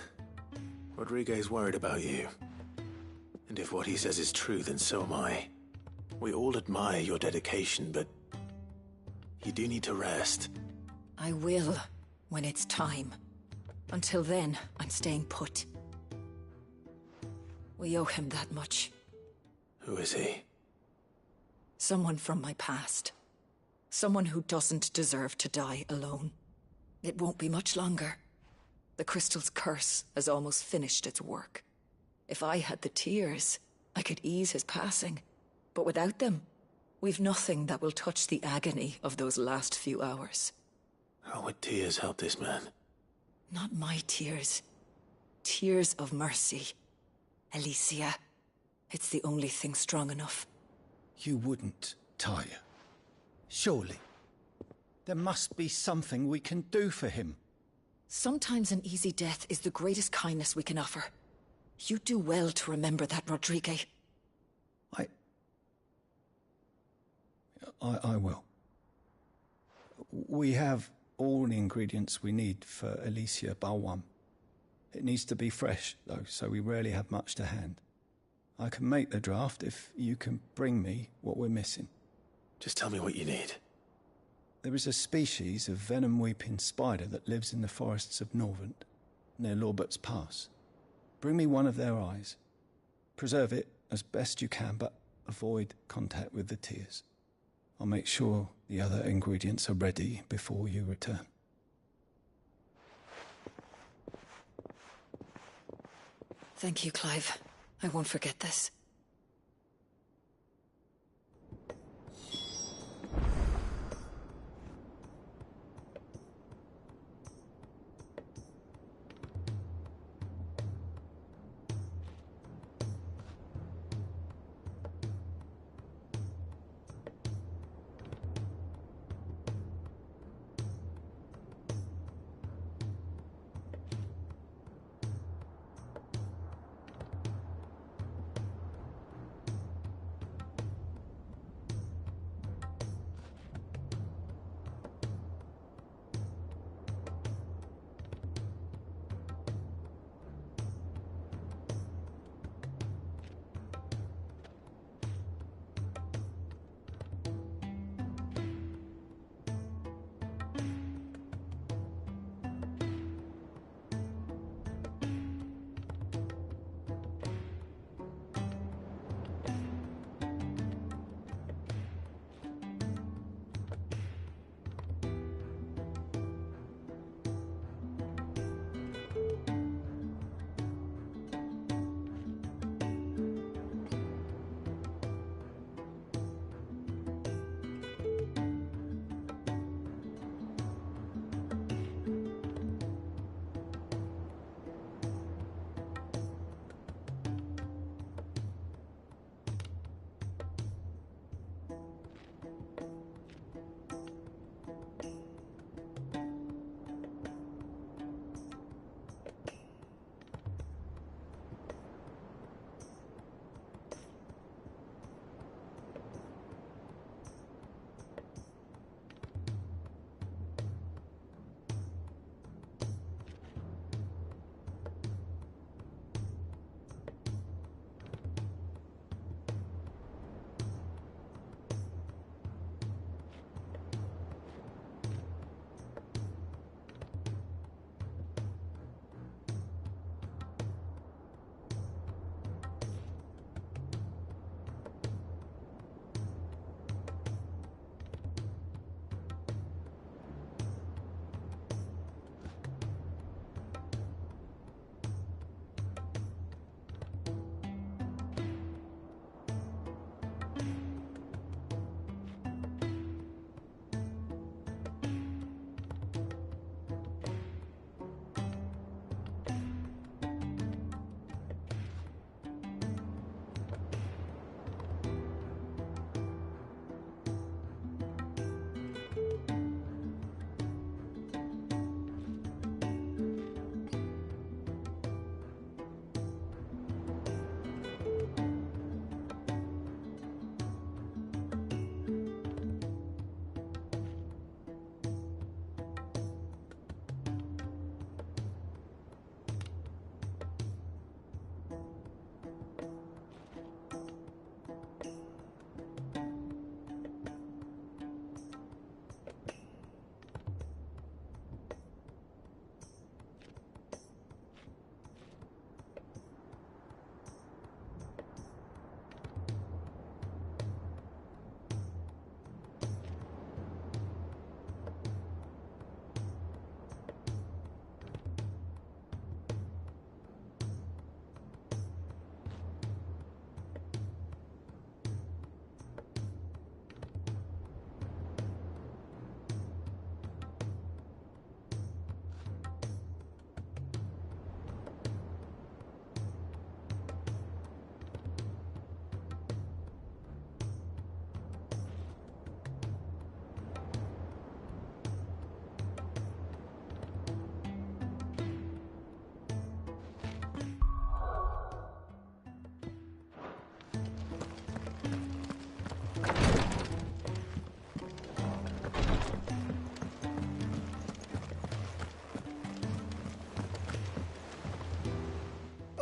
Rodriguez worried about you. And if what he says is true, then so am I. We all admire your dedication, but you do need to rest. I will, when it's time. Until then, I'm staying put. We owe him that much. Who is he? Someone from my past. Someone who doesn't deserve to die alone. It won't be much longer. The crystal's curse has almost finished its work. If I had the tears, I could ease his passing. But without them, we've nothing that will touch the agony of those last few hours. How would tears help this man? Not my tears. Tears of mercy. Alicia, it's the only thing strong enough. You wouldn't, Talia. Surely. There must be something we can do for him. Sometimes an easy death is the greatest kindness we can offer. You do well to remember that, Rodrigue. I will. We have all the ingredients we need for Alicia Balwam. It needs to be fresh, though, so we rarely have much to hand. I can make the draft if you can bring me what we're missing. Just tell me what you need. There is a species of venom-weeping spider that lives in the forests of Norvent, near Lorbert's Pass. Bring me one of their eyes. Preserve it as best you can, but avoid contact with the tears. I'll make sure the other ingredients are ready before you return. Thank you, Clive. I won't forget this.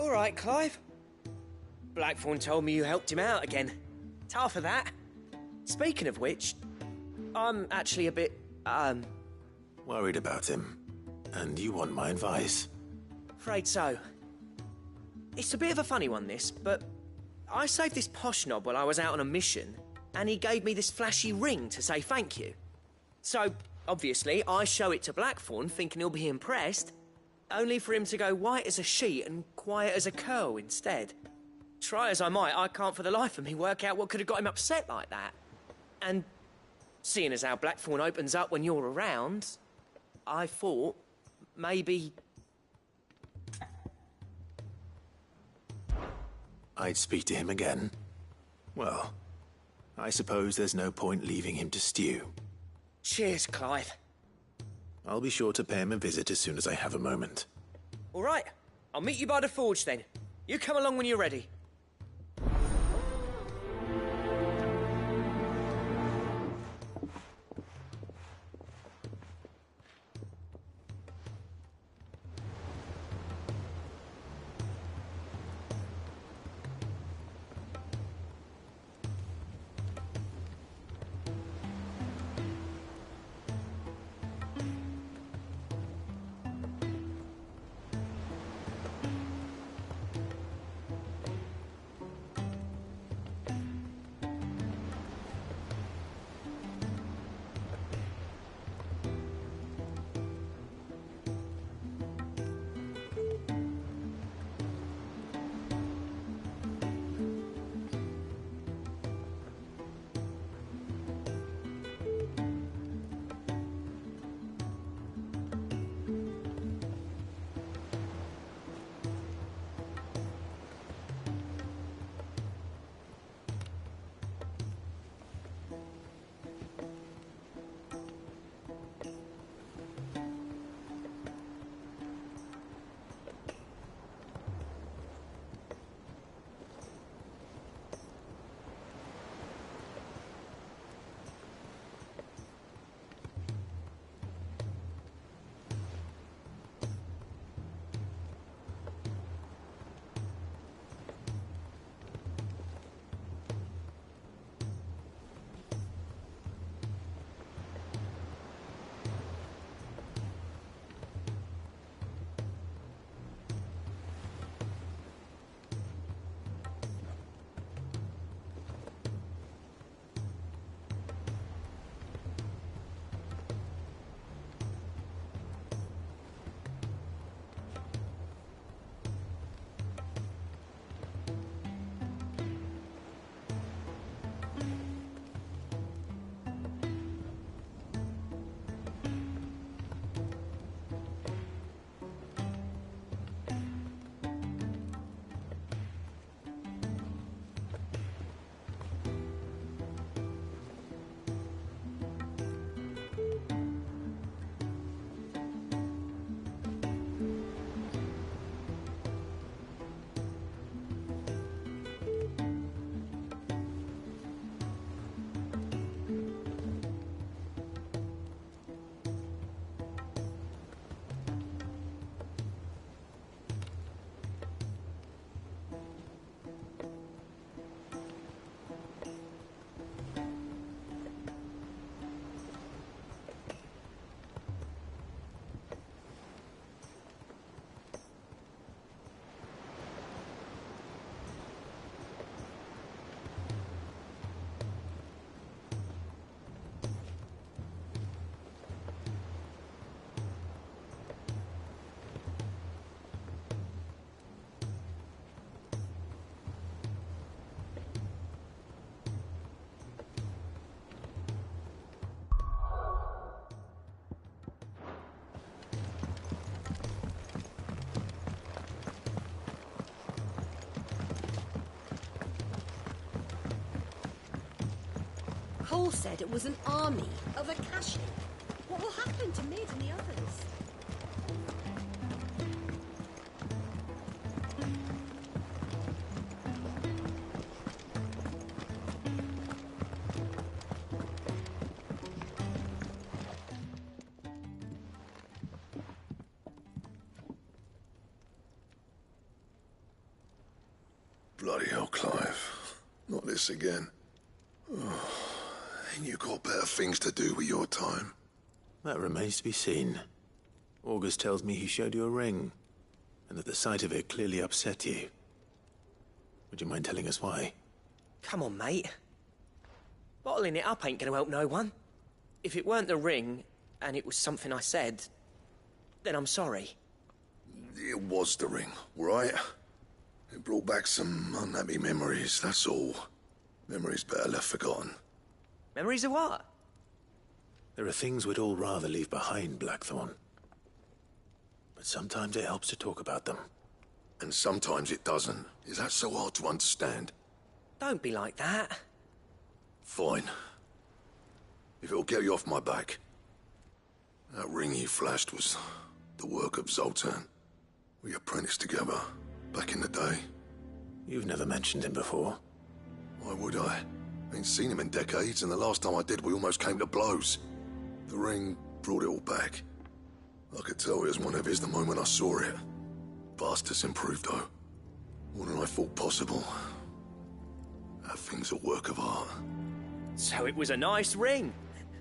All right, Clive. Blackthorn told me you helped him out again. Tough for that. Speaking of which, I'm actually a bit, Worried about him. And you want my advice? afraid so. It's a bit of a funny one, this, but I saved this posh knob while I was out on a mission, and he gave me this flashy ring to say thank you. So, obviously, I show it to Blackthorn, thinking he'll be impressed, only for him to go white as a sheet and quiet as a curl instead. Try as I might, I can't for the life of me work out what could have got him upset like that. And seeing as how Blackthorn opens up when you're around, I thought maybe... I'd speak to him again. Well, I suppose there's no point leaving him to stew. Cheers, Clive. I'll be sure to pay him a visit as soon as I have a moment. All right, I'll meet you by the forge then. You come along when you're ready. Cole said it was an army of Akashi. What will happen to Mid and the others? Bloody hell, Clive. Not this again. Oh, ain't you got better things to do with your time? That remains to be seen. August tells me he showed you a ring, and that the sight of it clearly upset you. Would you mind telling us why? Come on, mate. Bottling it up ain't gonna help no one. If it weren't the ring, and it was something I said, then I'm sorry. It was the ring, right? It brought back some unhappy memories, that's all. Memories better left forgotten. Memories of what? There are things we'd all rather leave behind, Blackthorn. But sometimes it helps to talk about them. And sometimes it doesn't. Is that so hard to understand? Don't be like that. Fine. If it'll get you off my back. That ring you flashed was the work of Zoltan. We apprenticed together, back in the day. You've never mentioned him before. Why would I? Ain't seen him in decades, and the last time I did, we almost came to blows. The ring brought it all back. I could tell it was one of his the moment I saw it. Bastard's improved, though. More than I thought possible. That thing's a work of art. So it was a nice ring.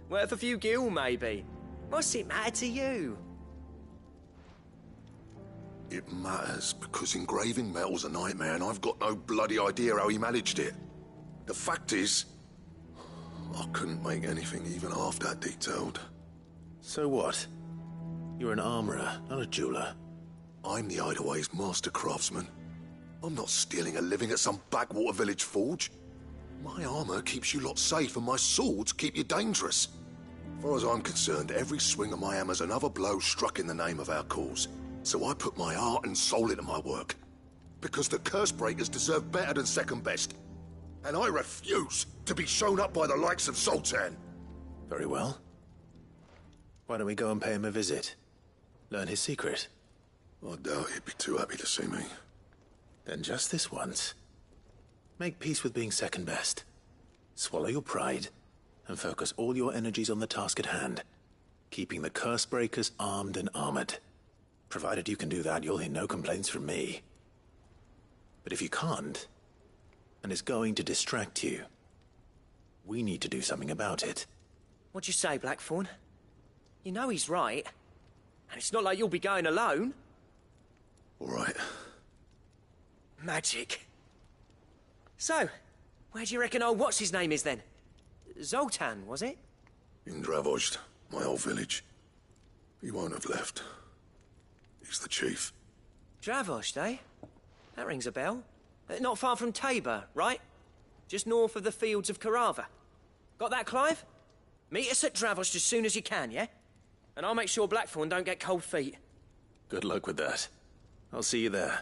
Worth a few gil, maybe. What's it matter to you? It matters because engraving metal's a nightmare, and I've got no bloody idea how he managed it. The fact is, I couldn't make anything even half that detailed. So what? You're an armorer, not a jeweler. I'm the Hideaway's master craftsman. I'm not stealing a living at some backwater village forge. My armor keeps you lot safe, and my swords keep you dangerous. As far as I'm concerned, every swing of my hammer's another blow struck in the name of our cause. So I put my heart and soul into my work. Because the curse breakers deserve better than second best. And I refuse to be shown up by the likes of Zoltan. Very well. Why don't we go and pay him a visit? Learn his secret. I doubt he'd be too happy to see me. Then just this once. Make peace with being second best. Swallow your pride, and focus all your energies on the task at hand. Keeping the curse breakers armed and armored. Provided you can do that, you'll hear no complaints from me. But if you can't, and it's going to distract you, we need to do something about it. What'd you say, Blackthorn? You know he's right. And it's not like you'll be going alone. All right. Magic. So, where do you reckon old what's-his-name is then? Zoltan, was it? In Dravozd, my old village. He won't have left. He's the chief. Dravozd, eh? That rings a bell. Not far from Tabor, right? Just north of the fields of Carava. Got that, Clive? Meet us at Dravozd as soon as you can, yeah? And I'll make sure Blackthorn don't get cold feet. Good luck with that. I'll see you there.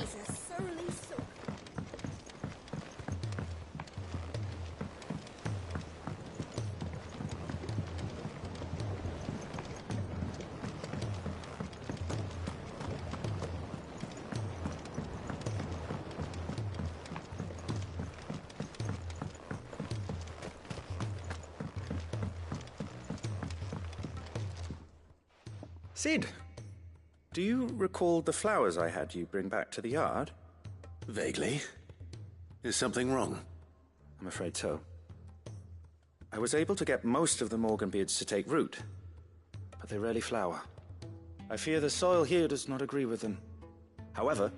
He's a surly sook. Sid, do you recall the flowers I had you bring back to the yard? Vaguely. Is something wrong? I'm afraid so. I was able to get most of the Morganbeards to take root, but they rarely flower. I fear the soil here does not agree with them. However,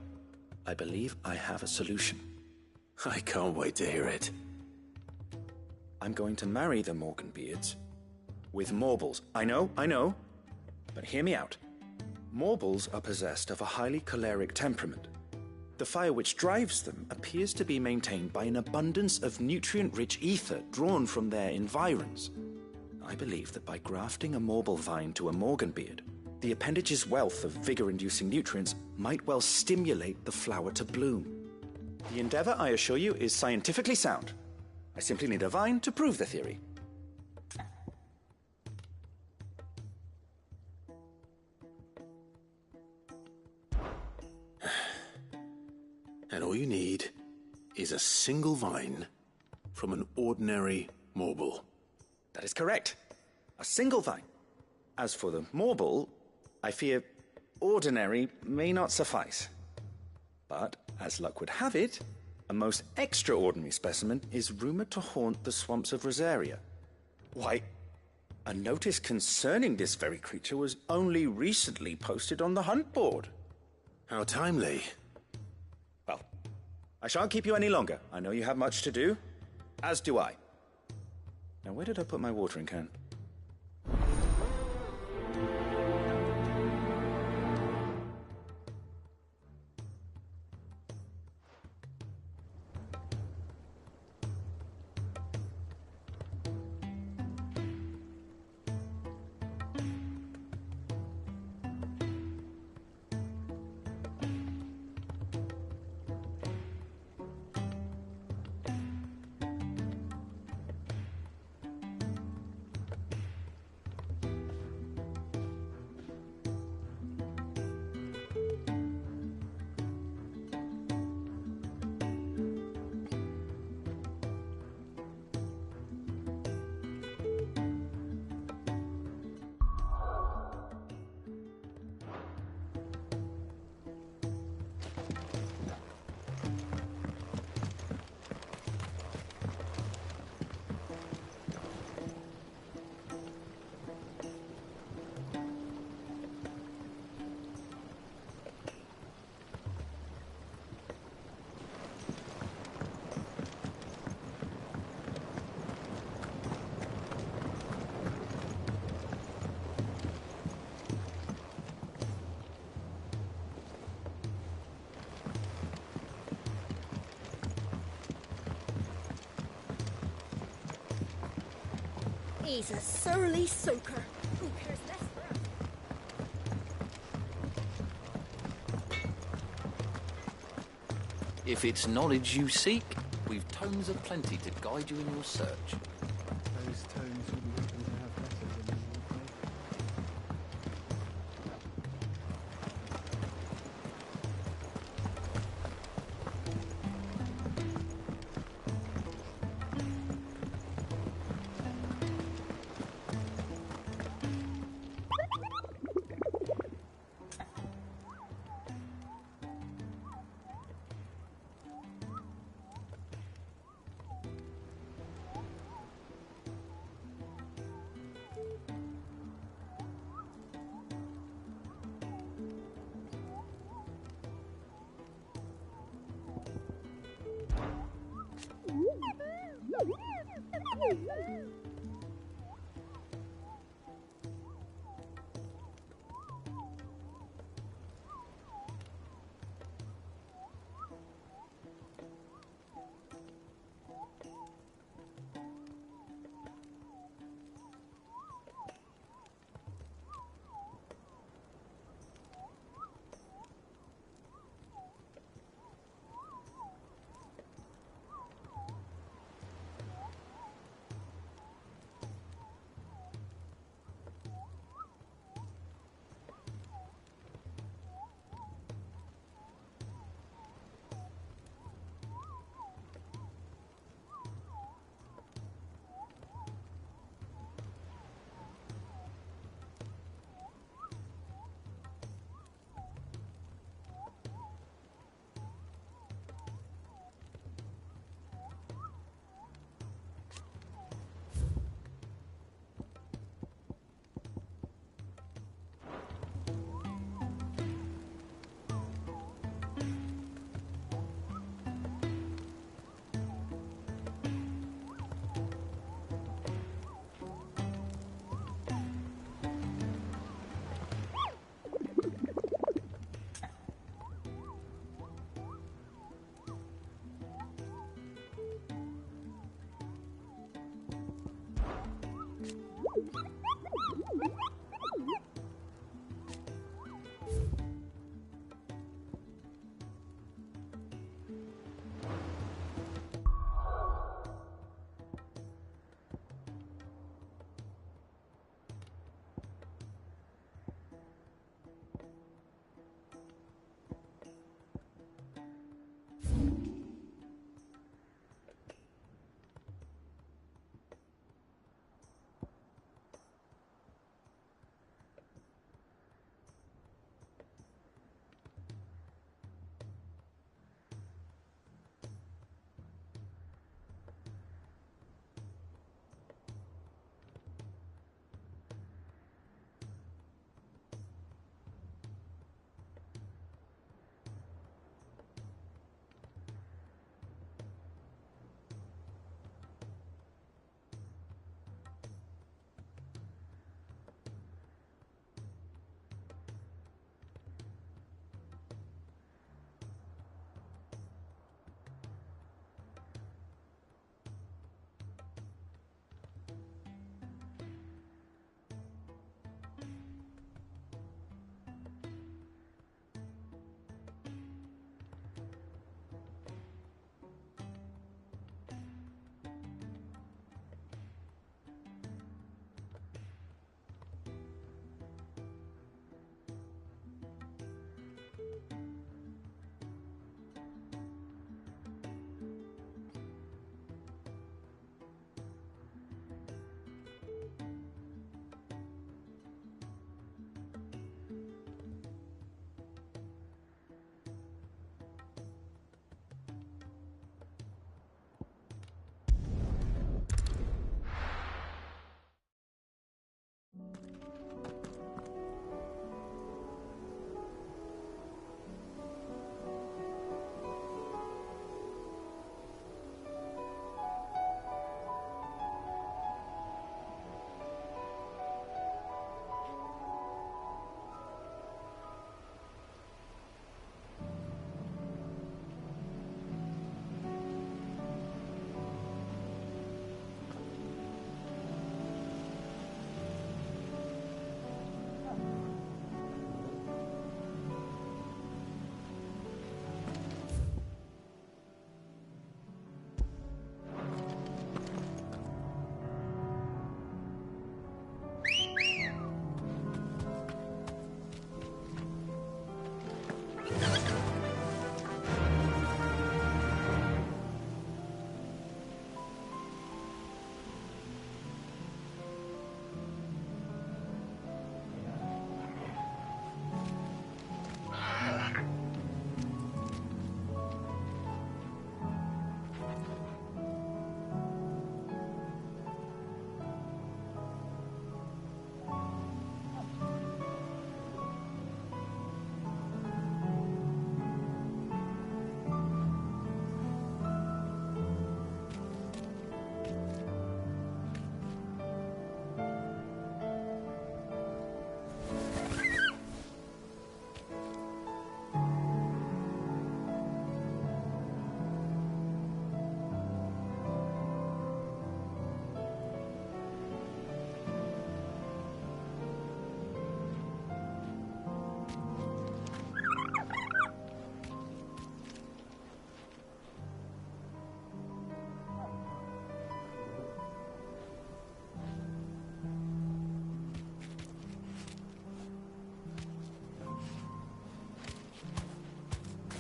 I believe I have a solution. I can't wait to hear it. I'm going to marry the Morganbeards with Morbles. I know. But hear me out. Morbles are possessed of a highly choleric temperament. The fire which drives them appears to be maintained by an abundance of nutrient-rich ether drawn from their environs. I believe that by grafting a Morble vine to a Morganbeard, the appendage's wealth of vigor-inducing nutrients might well stimulate the flower to bloom. The endeavor, I assure you, is scientifically sound. I simply need a vine to prove the theory. And all you need is a single vine from an ordinary Morble. That is correct. A single vine. As for the Morble, I fear ordinary may not suffice. But, as luck would have it, a most extraordinary specimen is rumored to haunt the swamps of Rosaria. Why, a notice concerning this very creature was only recently posted on the hunt board. How timely. Well, I shan't keep you any longer. I know you have much to do, as do I. Now, where did I put my watering can? He's a surly soaker. Who cares less for us? If it's knowledge you seek, we've tomes aplenty to guide you in your search. Those tomes wouldn't happen to have better than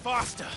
Faster!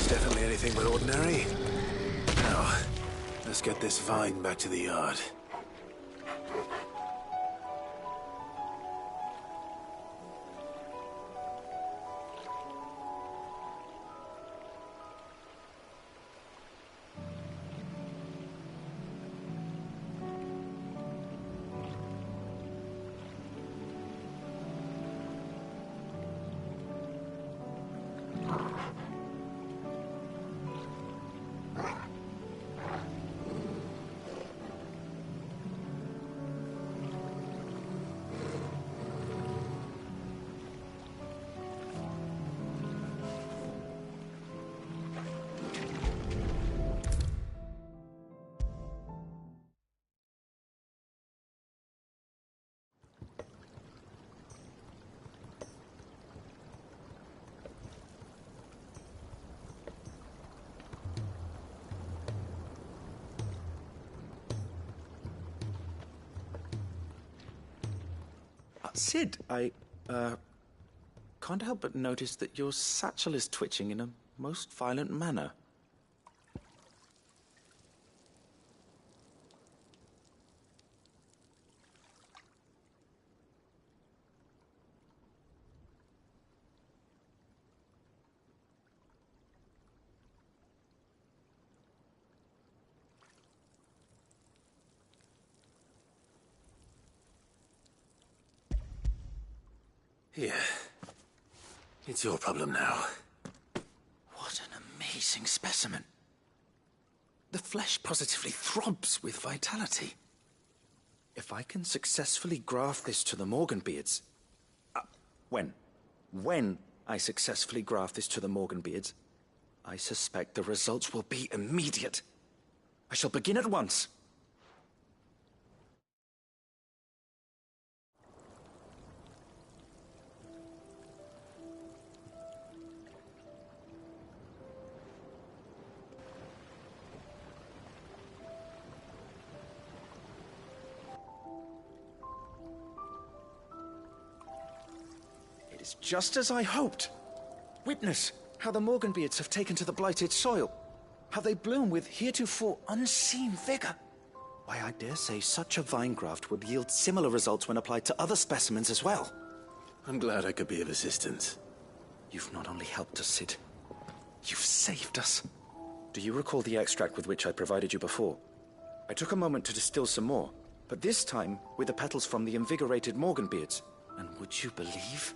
was definitely anything but ordinary. Now, let's get this vine back to the yard. Sid, I can't help but notice that your satchel is twitching in a most violent manner. Here. It's your problem now. What an amazing specimen. The flesh positively throbs with vitality. If I can successfully graft this to the Morganbeards... When I successfully graft this to the Morganbeards, I suspect the results will be immediate. I shall begin at once. It's just as I hoped. Witness how the Morganbeards have taken to the blighted soil. How they bloom with heretofore unseen vigor. Why, I dare say such a vine graft would yield similar results when applied to other specimens as well. I'm glad I could be of assistance. You've not only helped us, Sid, you've saved us. Do you recall the extract with which I provided you before? I took a moment to distill some more, but this time with the petals from the invigorated Morganbeards. And would you believe?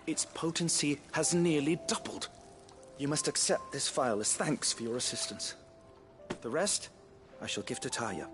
Its potency has nearly doubled. You must accept this vial as thanks for your assistance. The rest, I shall give to Taya.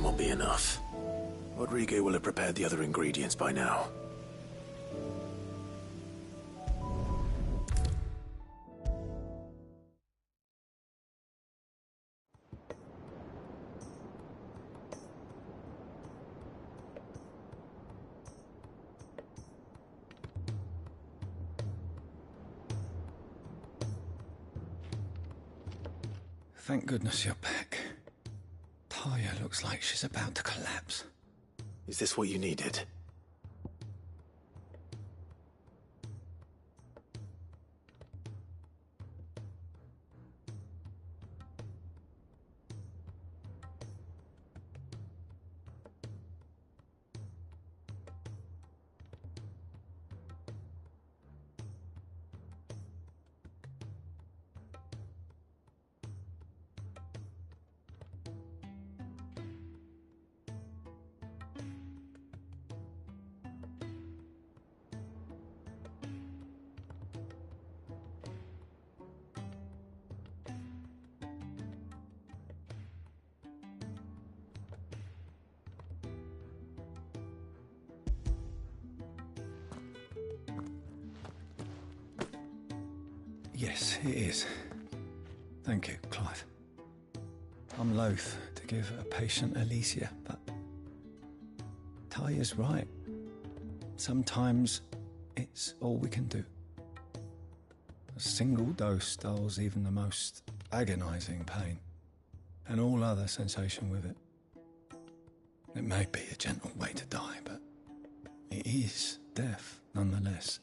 one won't be enough. Rodrigo will have prepared the other ingredients by now. Thank goodness you're back. Taya looks like she's about to collapse. Is this what you needed? Yes, it is. Thank you, Clive. I'm loath to give a patient Alicia, but Taya's right. Sometimes it's all we can do. A single dose dulls even the most agonizing pain, and all other sensation with it. It may be a gentle way to die, but it is death nonetheless.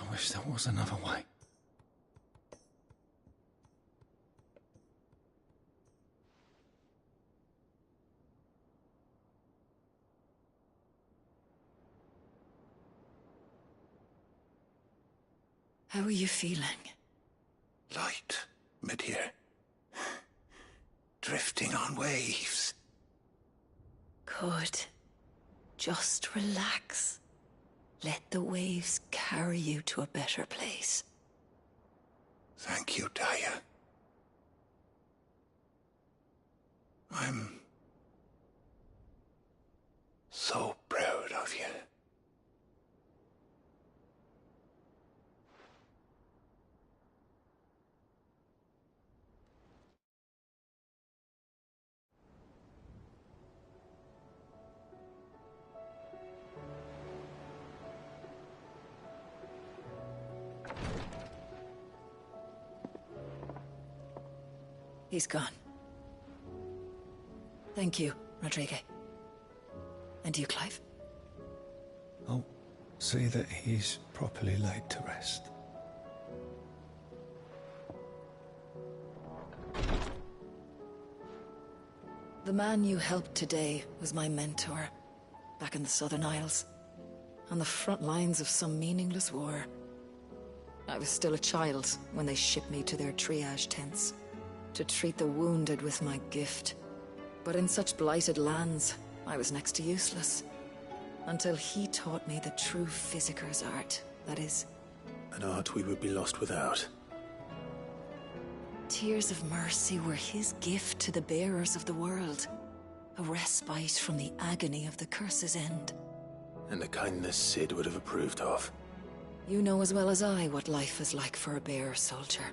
I wish there was another way. How are you feeling? Light, mid-here. Drifting on waves. Good. Just relax. Let the waves carry you to a better place. Thank you, Taya. I'm so proud of you. He's gone. Thank you, Rodrigo. And you, Clive? I'll see that he's properly laid to rest. The man you helped today was my mentor, back in the Southern Isles, on the front lines of some meaningless war. I was still a child when they shipped me to their triage tents, to treat the wounded with my gift. But in such blighted lands, I was next to useless. Until he taught me the true physicker's art, that is. An art we would be lost without. Tears of mercy were his gift to the bearers of the world. A respite from the agony of the curse's end. And a kindness Sid would have approved of. You know as well as I what life is like for a bearer soldier.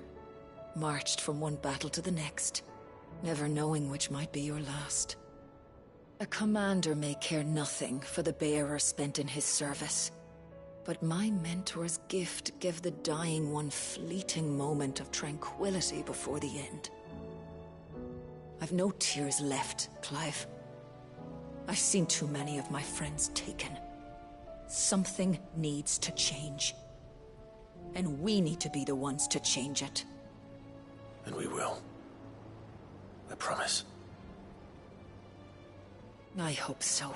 Marched from one battle to the next, never knowing which might be your last. A commander may care nothing for the bearer spent in his service. But my mentor's gift gave the dying one fleeting moment of tranquility before the end. I've no tears left, Clive. I've seen too many of my friends taken. Something needs to change. And we need to be the ones to change it. And we will. I promise. I hope so.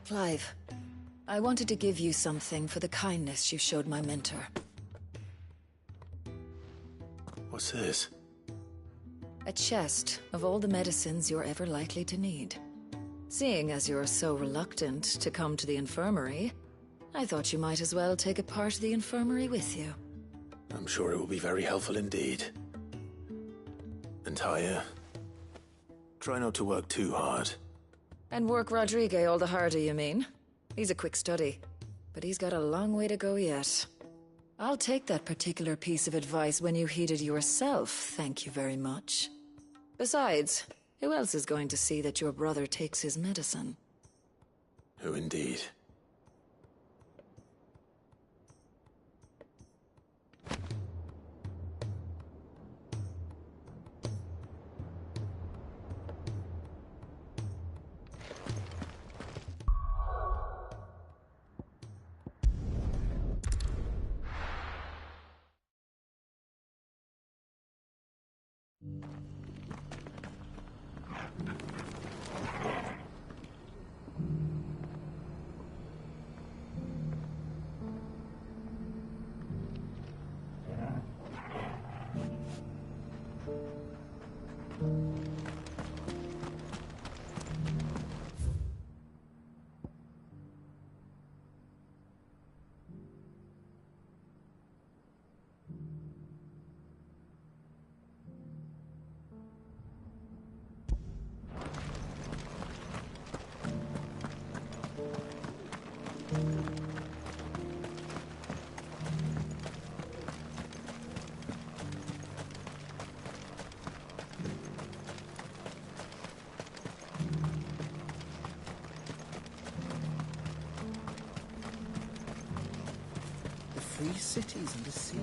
Clive, I wanted to give you something for the kindness you showed my mentor. What's this? A chest of all the medicines you're ever likely to need. Seeing as you're so reluctant to come to the infirmary, I thought you might as well take a part of the infirmary with you. I'm sure it will be very helpful indeed. And Taya, try not to work too hard. And work Rodrigue all the harder, you mean? He's a quick study, but he's got a long way to go yet. I'll take that particular piece of advice when you heed it yourself, thank you very much. Besides, who else is going to see that your brother takes his medicine? Who indeed? Three cities and a sea.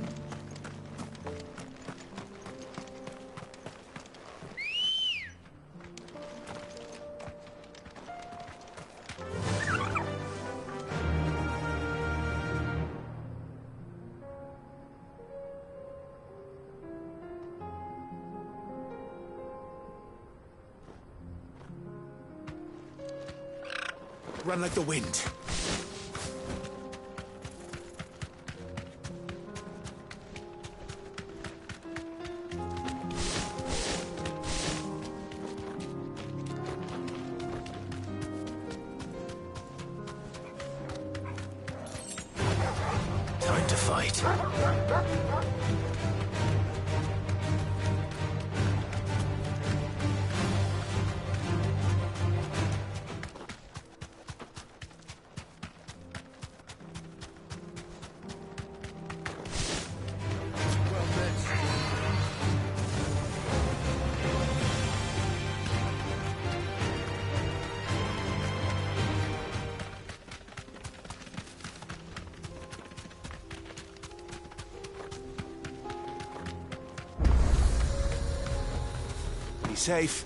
Run like the wind. Time to fight. Be safe.